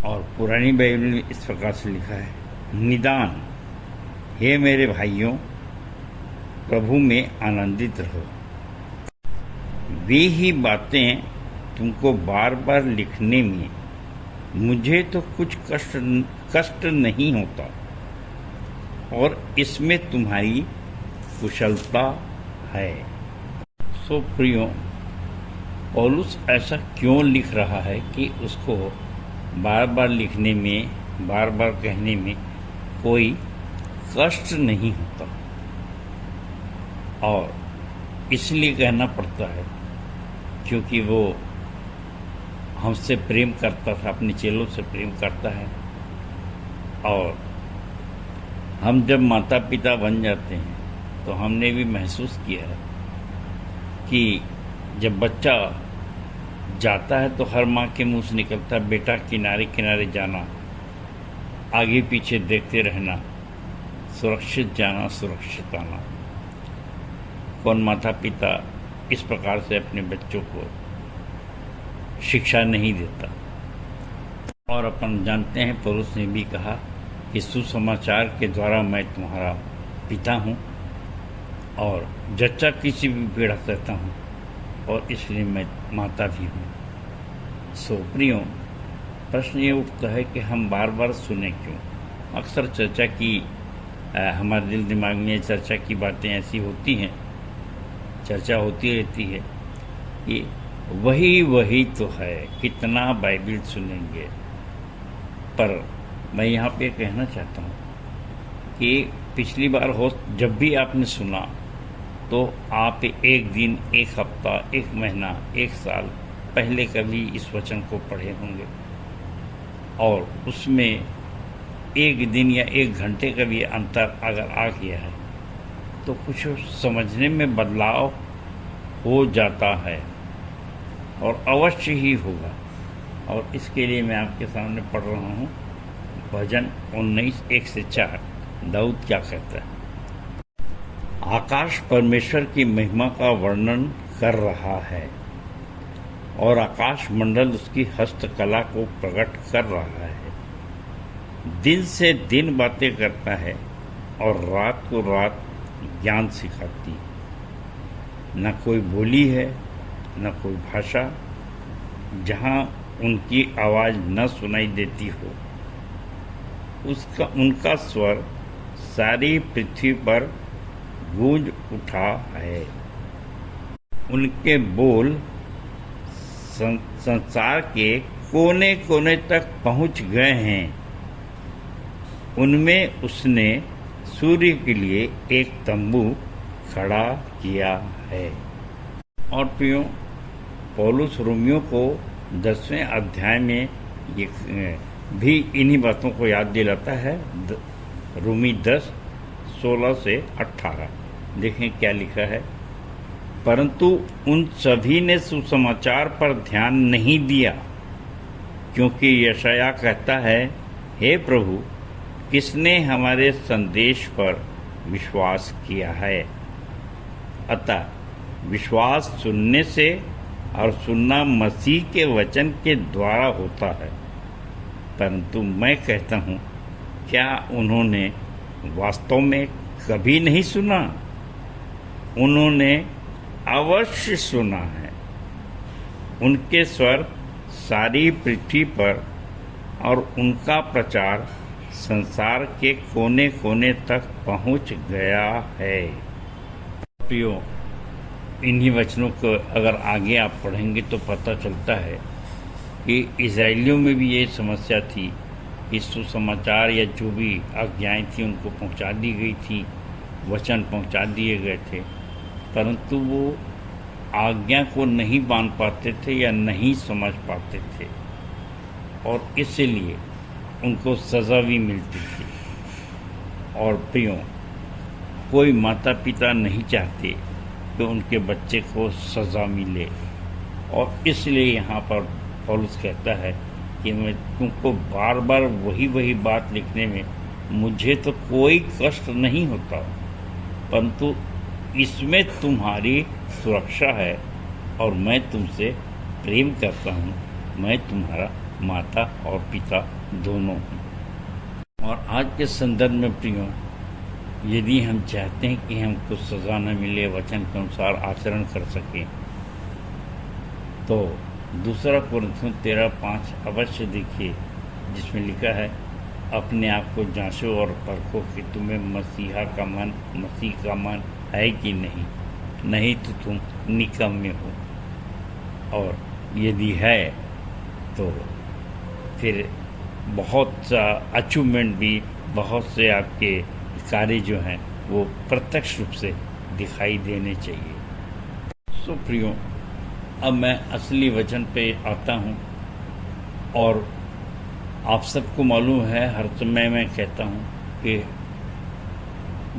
और पुरानी बाइबल में इस प्रकार से लिखा है, निदान हे मेरे भाइयों, प्रभु में आनंदित रहो। वे ही बातें तुमको बार बार लिखने में मुझे तो कुछ कष्ट नहीं होता, और इसमें तुम्हारी कुशलता है। सो प्रियो, पौलुस ऐसा क्यों लिख रहा है कि उसको बार बार लिखने में, बार बार कहने में कोई कष्ट नहीं होता, और इसलिए कहना पड़ता है क्योंकि वो हमसे प्रेम करता था, अपने चेलों से प्रेम करता है। और हम जब माता पिता बन जाते हैं तो हमने भी महसूस किया है कि जब बच्चा जाता है तो हर माँ के मुंह से निकलता है, बेटा किनारे किनारे जाना, आगे पीछे देखते रहना, सुरक्षित जाना सुरक्षित आना। कौन माता पिता इस प्रकार से अपने बच्चों को शिक्षा नहीं देता। और अपन जानते हैं पौलुस ने भी कहा कि सुसमाचार के द्वारा मैं तुम्हारा पिता हूँ और जच्चा किसी भी पीड़ा सहता हूँ, और इसलिए मैं माता भी हूँ। सो प्रियो, प्रश्न ये उठता है कि हम बार बार सुने क्यों। अक्सर चर्चा की हमारे दिल दिमाग में चर्चा की बातें ऐसी होती हैं, चर्चा होती रहती है कि वही तो है, कितना बाइबल सुनेंगे। पर मैं यहाँ पे कहना चाहता हूँ कि पिछली बार हो जब भी आपने सुना तो आप एक दिन, एक हफ्ता, एक महीना, एक साल पहले कभी इस वचन को पढ़े होंगे और उसमें एक दिन या एक घंटे का भी अंतर अगर आ गया है तो कुछ समझने में बदलाव हो जाता है और अवश्य ही होगा। और इसके लिए मैं आपके सामने पढ़ रहा हूँ भजन 19:1-4। दाऊद क्या कहता है? आकाश परमेश्वर की महिमा का वर्णन कर रहा है और आकाश मंडल उसकी हस्तकला को प्रकट कर रहा है। दिन से दिन बातें करता है और रात को रात ज्ञान सिखाती है। न कोई बोली है न कोई भाषा जहाँ उनकी आवाज़ न सुनाई देती हो। उनका स्वर सारी पृथ्वी पर गूंज उठा है। उनके बोल संसार के कोने कोने तक पहुंच गए हैं। उनमें उसने सूर्य के लिए एक तंबू खड़ा किया है। और प्रियो, पौलुस रोमियो को 10वें अध्याय में ये भी इन्हीं बातों को याद दिलाता है। रोमी 10:16-18 देखें क्या लिखा है। परंतु उन सभी ने सुसमाचार पर ध्यान नहीं दिया, क्योंकि यशायाह कहता है, हे प्रभु, किसने हमारे संदेश पर विश्वास किया है? अतः विश्वास सुनने से और सुनना मसीह के वचन के द्वारा होता है। परंतु मैं कहता हूँ, क्या उन्होंने वास्तव में कभी नहीं सुना? उन्होंने अवश्य सुना है। उनके स्वर सारी पृथ्वी पर और उनका प्रचार संसार के कोने कोने तक पहुंच गया है। प्रियो, इन्हीं वचनों को अगर आगे आप पढ़ेंगे तो पता चलता है कि इजराइलियों में भी ये समस्या थी कि सुसमाचार या जो भी आज्ञाएं थी उनको पहुंचा दी गई थी, वचन पहुंचा दिए गए थे, परंतु वो आज्ञा को नहीं मान पाते थे या नहीं समझ पाते थे और इसलिए उनको सज़ा भी मिलती थी। और प्रियो, कोई माता पिता नहीं चाहते कि उनके बच्चे को सज़ा मिले और इसलिए यहाँ पर पौलुस कहता है कि मैं तुमको बार बार वही बात लिखने में मुझे तो कोई कष्ट नहीं होता, परंतु इसमें तुम्हारी सुरक्षा है और मैं तुमसे प्रेम करता हूँ। मैं तुम्हारा माता और पिता दोनों हूँ। और आज के संदर्भ में प्रियो, यदि हम चाहते हैं कि हमको सज़ा न मिले, वचन के अनुसार आचरण कर सकें, तो 2 कुरिन्थियों 13:5 अवश्य देखिए, जिसमें लिखा है, अपने आप को जांचो और परखो कि तुम्हें मसीह का मन है कि नहीं तो तुम निकम्मे हो। और यदि है तो फिर बहुत सा अचीवमेंट भी, बहुत से आपके कार्य जो हैं वो प्रत्यक्ष रूप से दिखाई देने चाहिए। सो प्रियो, अब मैं असली वचन पे आता हूँ और आप सबको मालूम है, हर समय मैं कहता हूँ कि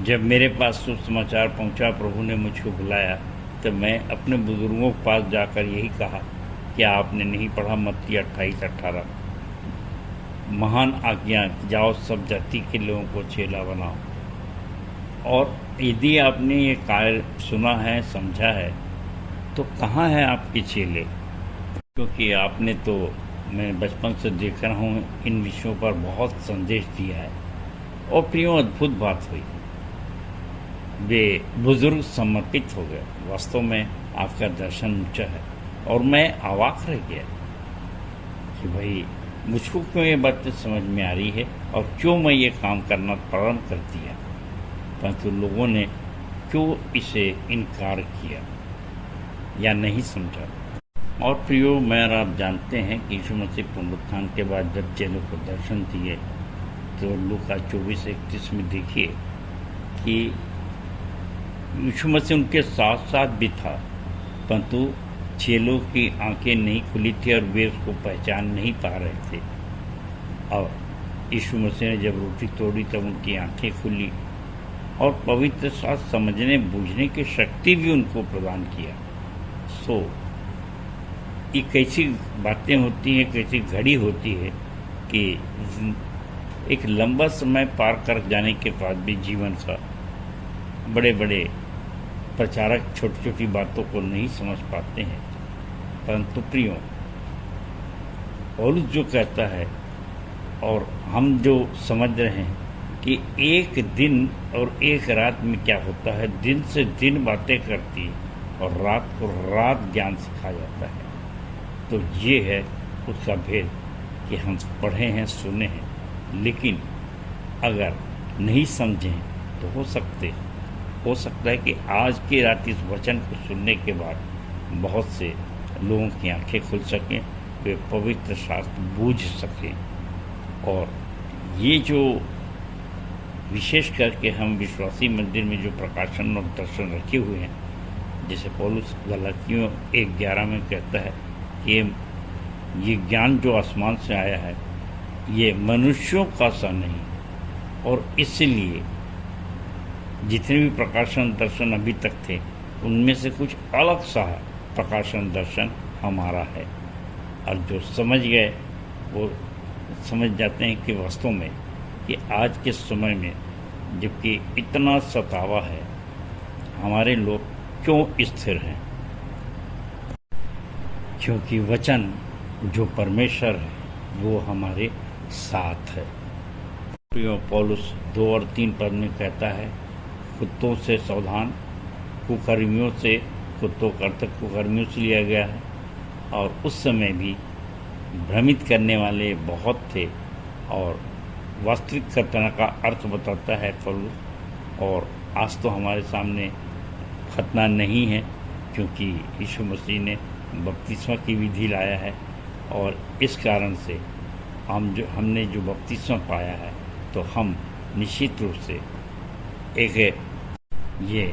जब मेरे पास सुसमाचार पहुँचा, प्रभु ने मुझको बुलाया, तो मैं अपने बुजुर्गों के पास जाकर यही कहा कि आपने नहीं पढ़ा मत्ती 28:18, महान आज्ञा, जाओ सब जाति के लोगों को चेला बनाओ। और यदि आपने ये कार्य सुना है, समझा है, तो कहाँ है आपके चेले? क्योंकि आपने तो, मैं बचपन से देख रहा हूँ, इन विषयों पर बहुत संदेश दिया है। और प्रियो, अद्भुत बात हुई, वे बुजुर्ग समर्पित हो गए। वास्तव में आपका दर्शन ऊंचा है और मैं अवाक रह गया कि भाई मुझको क्यों ये बातें समझ में आ रही है और क्यों मैं ये काम करना प्रारंभ कर दिया, परंतु लोगों ने क्यों इसे इनकार किया या नहीं समझा। और प्रियो, मैं और आप जानते हैं कि यीशु मसीह पुनरुत्थान के बाद जब चेलों को दर्शन दिए तो लूका 24:31 में देखिए कि यीशु मसीह उनके साथ साथ भी था, परंतु चेलों की आंखें नहीं खुली थी और वे उसको पहचान नहीं पा रहे थे। और यीशु मसीह ने जब रोटी तोड़ी तब उनकी आंखें खुली और पवित्र शास्त्र समझने बूझने की शक्ति भी उनको प्रदान किया। सो ये कैसी बातें होती हैं, कैसी घड़ी होती है कि एक लंबा समय पार कर जाने के बाद भी जीवन का बड़े बड़े प्रचारक छोटी छोटी बातों को नहीं समझ पाते हैं। परंतु प्रियो, पौलुस जो कहता है और हम जो समझ रहे हैं कि एक दिन और एक रात में क्या होता है, दिन से दिन बातें करती है और रात को रात ज्ञान सिखाया जाता है। तो ये है उसका भेद कि हम पढ़े हैं, सुने हैं, लेकिन अगर नहीं समझें तो हो सकता है कि आज की रात इस वचन को सुनने के बाद बहुत से लोगों की आंखें खुल सकें, वे पवित्र शास्त्र बूझ सकें। और ये जो विशेष करके हम विश्वासी मंदिर में जो प्रकाशन और दर्शन रखे हुए हैं, जैसे पौलुस गलातियों 1:11 में कहता है कि ये ज्ञान जो आसमान से आया है ये मनुष्यों का सा नहीं, और इसलिए जितने भी प्रकाशन दर्शन अभी तक थे उनमें से कुछ अलग सा प्रकाशन दर्शन हमारा है। और जो समझ गए वो समझ जाते हैं कि वास्तव में कि आज के समय में जबकि इतना सतावा है, हमारे लोग क्यों स्थिर हैं? क्योंकि वचन जो परमेश्वर है वो हमारे साथ है। पौलुस 2 और 3 पद में कहता है, कुत्तों से सावधान, कुकर्मियों से, कुत्तों का अर्थ कुकर्मियों से लिया गया है। और उस समय भी भ्रमित करने वाले बहुत थे और वास्तविक खतना का अर्थ बताता है पौलुस। और आज तो हमारे सामने खतना नहीं है, क्योंकि यीशु मसीह ने बपतिस्मा की विधि लाया है और इस कारण से हमने जो बपतिस्मा पाया है तो हम निश्चित रूप से एक ये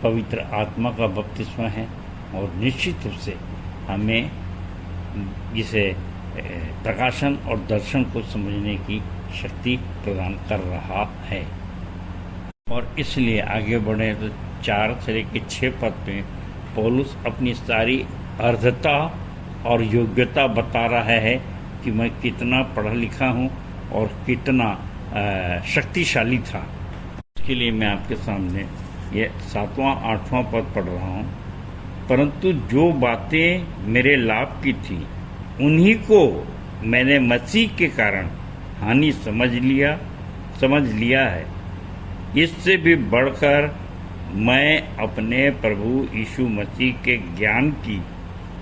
पवित्र आत्मा का बपतिस्मा है और निश्चित रूप से हमें इसे प्रकाशन और दर्शन को समझने की शक्ति प्रदान कर रहा है। और इसलिए आगे बढ़े तो 4 से लेकर 6 पद में पौलुस अपनी सारी अर्हता और योग्यता बता रहा है कि मैं कितना पढ़ा लिखा हूँ और कितना शक्तिशाली था। इसके लिए मैं आपके सामने ये 7वां 8वां पद पढ़ रहा हूँ। परंतु जो बातें मेरे लाभ की थी उन्हीं को मैंने मसीह के कारण हानि समझ लिया है। इससे भी बढ़कर मैं अपने प्रभु यीशु मसीह के ज्ञान की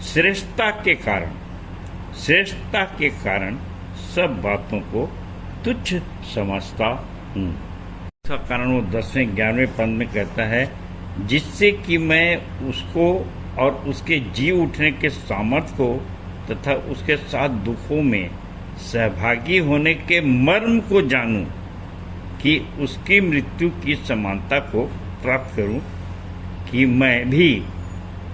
श्रेष्ठता के कारण सब बातों को तुच्छ समझता हूँ। इसका कारण वो 10वें 11वें पद में कहता है, जिससे कि मैं उसको और उसके जी उठने के सामर्थ्य को तथा उसके साथ दुखों में सहभागी होने के मर्म को जानूं, कि उसकी मृत्यु की समानता को प्राप्त करूं, कि मैं भी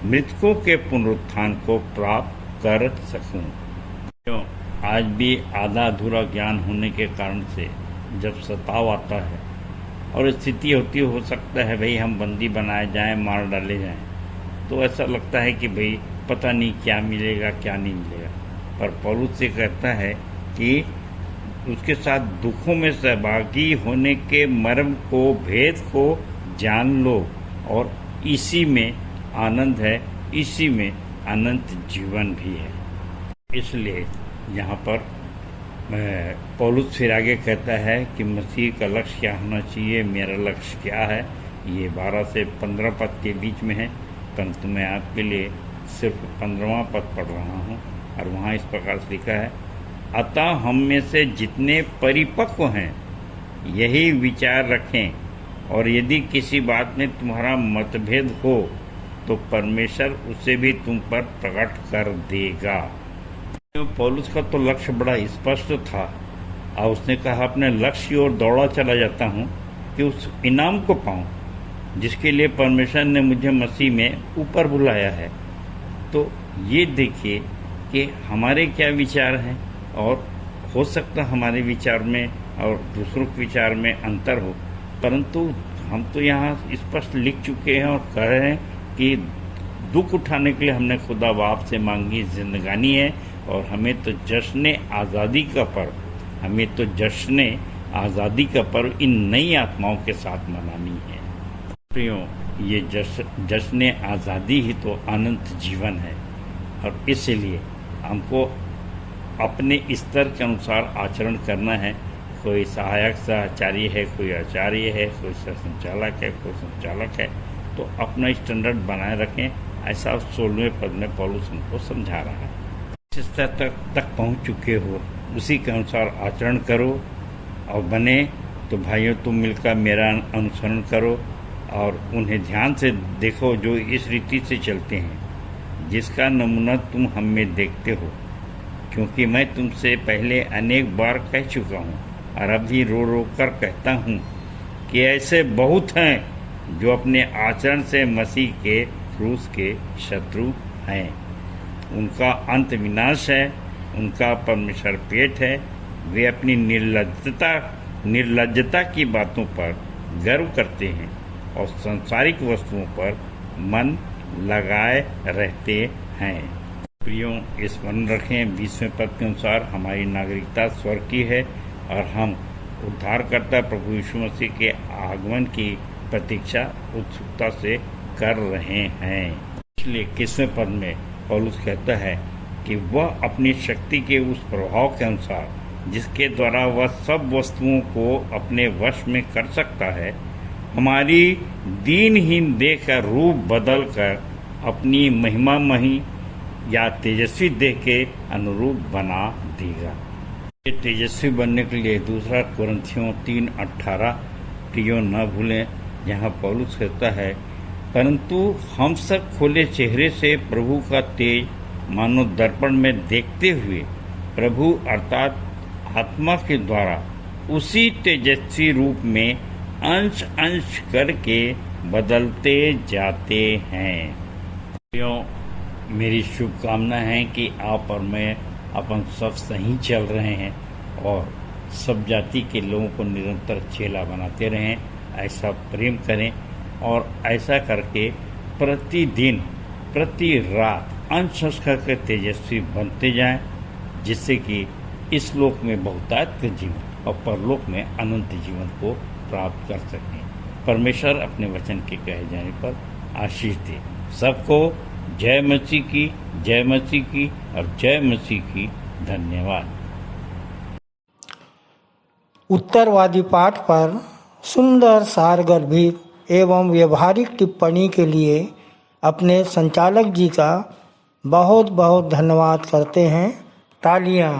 मृतकों के पुनरुत्थान को प्राप्त कर सकूं। क्यों आज भी आधा अधूरा ज्ञान होने के कारण से जब सताव आता है और स्थिति होती हो सकता है भाई हम बंदी बनाए जाएं, मार डाले जाएं, तो ऐसा लगता है कि भाई पता नहीं क्या मिलेगा क्या नहीं मिलेगा। पर पौलुस से कहता है कि उसके साथ दुखों में सहभागी होने के मर्म को, भेद को जान लो, और इसी में आनंद है, इसी में अनंत जीवन भी है। इसलिए यहाँ पर पौलुस फिर आगे कहता है कि मसीह का लक्ष्य क्या होना चाहिए, मेरा लक्ष्य क्या है। ये 12 से 15 पद के बीच में है, परंतु मैं आपके लिए सिर्फ 15वां पद पढ़ रहा हूँ। और वहाँ इस प्रकार से लिखा है, अतः हम में से जितने परिपक्व हैं यही विचार रखें, और यदि किसी बात में तुम्हारा मतभेद हो तो परमेश्वर उसे भी तुम पर प्रकट कर देगा। पौलुस का तो लक्ष्य बड़ा स्पष्ट था और उसने कहा अपने लक्ष्य की ओर दौड़ा चला जाता हूँ, कि उस इनाम को पाऊं जिसके लिए परमेश्वर ने मुझे मसीह में ऊपर बुलाया है। तो ये देखिए कि हमारे क्या विचार हैं, और हो सकता हमारे विचार में और दूसरों के विचार में अंतर हो, परंतु हम तो यहाँ स्पष्ट लिख चुके हैं और कह रहे हैं कि दुख उठाने के लिए हमने खुदा बाप से मांगी जिंदगानी है, और हमें तो जश्न आज़ादी का पर्व, हमें तो जश्न आज़ादी का पर्व इन नई आत्माओं के साथ मनानी है। प्रियो, ये जश्न आज़ादी ही तो अनंत जीवन है, और इसलिए हमको अपने स्तर के अनुसार आचरण करना है। कोई सहायक सहचार्य है, कोई आचार्य है, कोई संचालक है, कोई संचालक है, तो अपना स्टैंडर्ड बनाए रखें। ऐसा 16वें पद में पौलुस हमको समझा रहा है। जिस स्तर तक पहुंच चुके हो उसी के अनुसार आचरण करो, और बने तो भाइयों तुम मिलकर मेरा अनुसरण करो और उन्हें ध्यान से देखो जो इस रीति से चलते हैं जिसका नमूना तुम हम में देखते हो। क्योंकि मैं तुमसे पहले अनेक बार कह चुका हूँ और अब भी रो रो कर कहता हूँ कि ऐसे बहुत हैं जो अपने आचरण से मसीह के क्रूस के शत्रु हैं। उनका अंत विनाश है, उनका परमेश्वर पेट है। वे अपनी निर्लज्जता की बातों पर गर्व करते हैं और सांसारिक वस्तुओं पर मन लगाए रहते हैं। प्रियो, स्मरण रखें 20वें पद के अनुसार हमारी नागरिकता स्वर्ग की है और हम उद्धारकर्ता प्रभु यीशु मसीह के आगमन की प्रतीक्षा उत्सुकता से कर रहे हैं। इसलिए 21वें पद में पौलुस कहता है कि वह अपनी शक्ति के उस प्रभाव के अनुसार जिसके द्वारा वह सब वस्तुओं को अपने वश में कर सकता है, हमारी दीनहीन देह का रूप बदल कर अपनी महिमामयी या तेजस्वी देह के अनुरूप बना देगा। ये तेजस्वी बनने के लिए 2 कुरिन्थियों 3:18 प्रियो न भूलें, जहाँ पौलुस कहता है, परंतु हम सब खुले चेहरे से प्रभु का तेज मानो दर्पण में देखते हुए प्रभु अर्थात आत्मा के द्वारा उसी तेजस्वी रूप में अंश अंश करके बदलते जाते हैं। मेरी शुभकामना है कि आप और मैं अपन सब सही चल रहे हैं और सब जाति के लोगों को निरंतर चेला बनाते रहें। ऐसा प्रेम करें और ऐसा करके प्रतिदिन प्रति रात अंश अंश करके तेजस्वी बनते जाएं, जिससे कि इस लोक में बहुतायत का जीवन और परलोक में अनंत जीवन को प्राप्त कर सकें। परमेश्वर अपने वचन के कहे जाने पर आशीष दे। सबको जय मसीह की, जय मसीह की और जय मसीह की। धन्यवाद। उत्तरवादी पाठ पर सुंदर सारगर्भित एवं व्यवहारिक टिप्पणी के लिए अपने संचालक जी का बहुत बहुत धन्यवाद करते हैं। तालियां।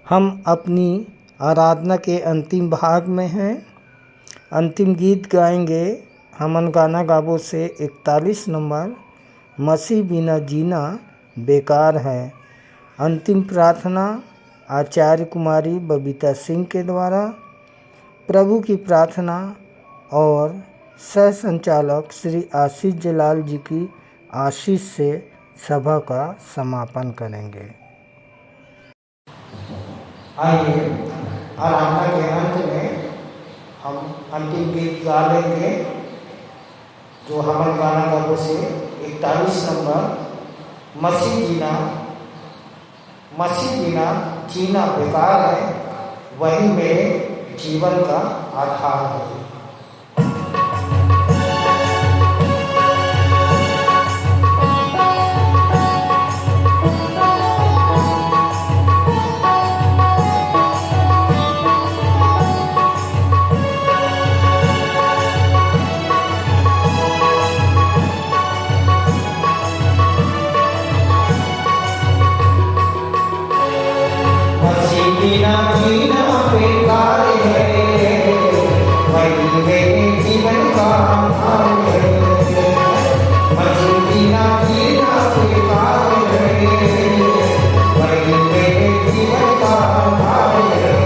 हम अपनी आराधना के अंतिम भाग में हैं। अंतिम गीत गाएंगे हमन गाना गाबो से 41 नंबर, मसीह बिना जीना बेकार है। अंतिम प्रार्थना आचार्य कुमारी बबीता सिंह के द्वारा। प्रभु की प्रार्थना और सह संचालक श्री आशीष जलाल जी की आशीष से सभा का समापन करेंगे। आइए आराधना के अंत में हम अंतिम गीत गा लेंगे, जो हमन गाना गाबो से 41 नंबर, मसीह बिना जीना बेकार है, वही मेरे जीवन का आधार है। बिना जीना बेकार है, वही मेरे जीवन का आधार है। मसीह बिना जीना बेकार है, वही मेरे जीवन का आधार है।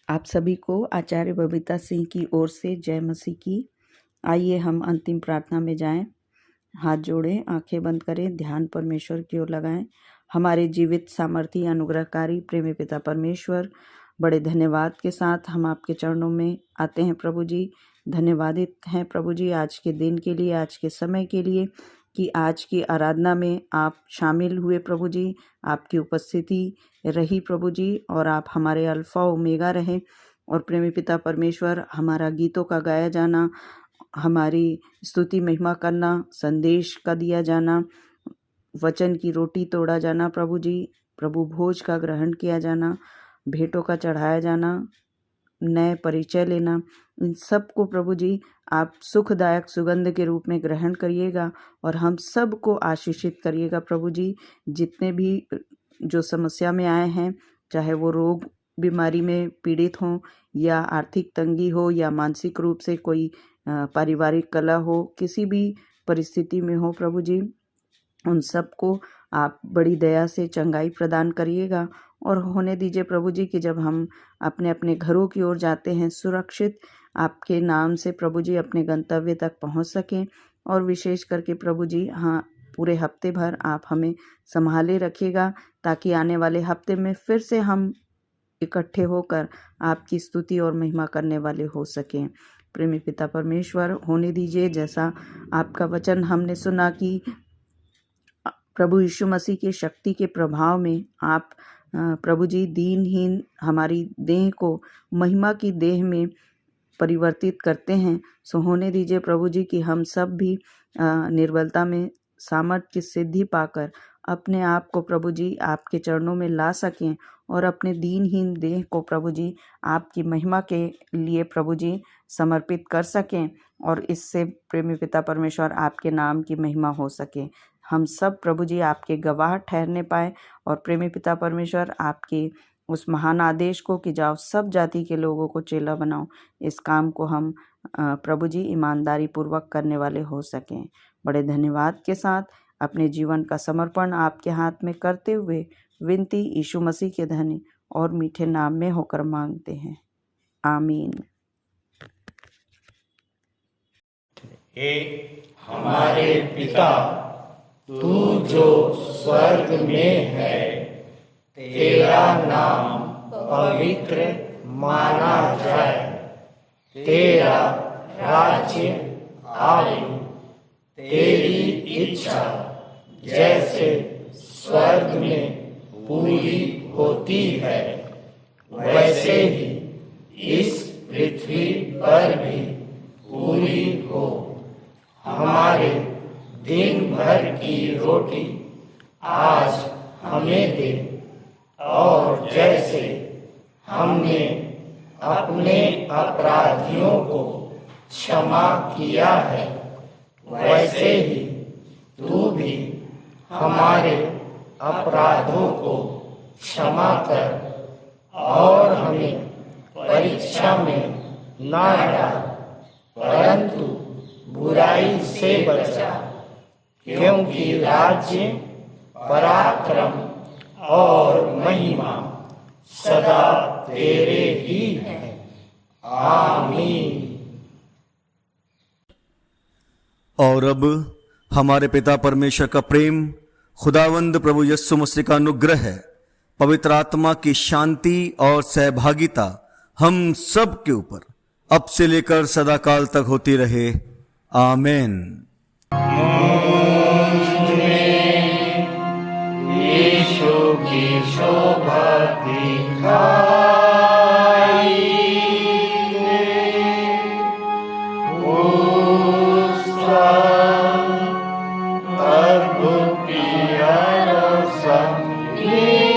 आप सभी को आचार्य बबीता सिंह की ओर से जय मसीह की। आइए हम अंतिम प्रार्थना में जाएं। हाथ जोड़ें, आंखें बंद करें, ध्यान परमेश्वर की ओर लगाएं। हमारे जीवित सामर्थी अनुग्रहकारी प्रेमी पिता परमेश्वर, बड़े धन्यवाद के साथ हम आपके चरणों में आते हैं प्रभु जी। धन्यवादित हैं प्रभु जी आज के दिन के लिए, आज के समय के लिए कि आज की आराधना में आप शामिल हुए प्रभु जी, आपकी उपस्थिति रही प्रभु जी, और आप हमारे अल्फा ओमेगा रहे। और प्रेमी पिता परमेश्वर, हमारा गीतों का गाया जाना, हमारी स्तुति महिमा करना, संदेश का दिया जाना, वचन की रोटी तोड़ा जाना प्रभु जी, प्रभु भोज का ग्रहण किया जाना, भेंटों का चढ़ाया जाना, नए परिचय लेना, इन सब को प्रभु जी आप सुखदायक सुगंध के रूप में ग्रहण करिएगा और हम सब को आशीषित करिएगा प्रभु जी। जितने भी जो समस्या में आए हैं, चाहे वो रोग बीमारी में पीड़ित हों या आर्थिक तंगी हो या मानसिक रूप से कोई पारिवारिक कलह हो, किसी भी परिस्थिति में हो प्रभु जी, उन सबको आप बड़ी दया से चंगाई प्रदान करिएगा। और होने दीजिए प्रभु जी कि जब हम अपने अपने घरों की ओर जाते हैं, सुरक्षित आपके नाम से प्रभु जी अपने गंतव्य तक पहुंच सकें। और विशेष करके प्रभु जी, हाँ, पूरे हफ्ते भर आप हमें संभाले रखिएगा ताकि आने वाले हफ्ते में फिर से हम इकट्ठे होकर आपकी स्तुति और महिमा करने वाले हो सकें। प्रेमी पिता परमेश्वर, होने दीजिए जैसा आपका वचन हमने सुना कि प्रभु यीशु मसीह की शक्ति के प्रभाव में आप प्रभु जी दीनहीन हमारी देह को महिमा की देह में परिवर्तित करते हैं। सो होने दीजिए प्रभु जी कि हम सब भी निर्बलता में सामर्थ्य की सिद्धि पाकर अपने आप को प्रभु जी आपके चरणों में ला सकें और अपने दीनहीन देह को प्रभु जी आपकी महिमा के लिए प्रभु जी समर्पित कर सकें और इससे प्रेमी पिता परमेश्वर आपके नाम की महिमा हो सके। हम सब प्रभु जी आपके गवाह ठहरने पाए और प्रेमी पिता परमेश्वर आपके उस महान आदेश को कि जाओ सब जाति के लोगों को चेला बनाओ, इस काम को हम प्रभु जी ईमानदारी पूर्वक करने वाले हो सकें। बड़े धन्यवाद के साथ अपने जीवन का समर्पण आपके हाथ में करते हुए विनती यीशु मसीह के धन्य और मीठे नाम में होकर मांगते हैं, आमीन। हे हमारे पिता, तू जो स्वर्ग में है, तेरा नाम पवित्र माना जाए, तेरा राज्य आए, तेरी इच्छा जैसे स्वर्ग में पूरी होती है वैसे ही इस पृथ्वी पर भी पूरी हो। हमारे दिन भर की रोटी आज हमें दे, और जैसे हमने अपने अपराधियों को क्षमा किया है वैसे ही तू भी हमारे अपराधों को क्षमा कर, और हमें परीक्षा में ना डाल, परंतु बुराई से बचा, क्योंकि राज्य, पराक्रम और महिमा सदा तेरे ही है, आमीन। और अब हमारे पिता परमेश्वर का प्रेम, खुदावंद प्रभु यीशु मसीह का अनुग्रह, पवित्र आत्मा की शांति और सहभागिता हम सब के ऊपर अब से लेकर सदाकाल तक होती रहे, आमीन। यीशु की शोभा दिखाई उसका अद्भुत प्यारा संगीत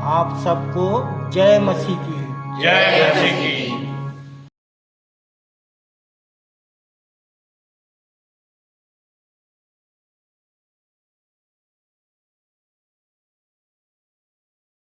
आप सबको जय मसीह की। जय मसीह की।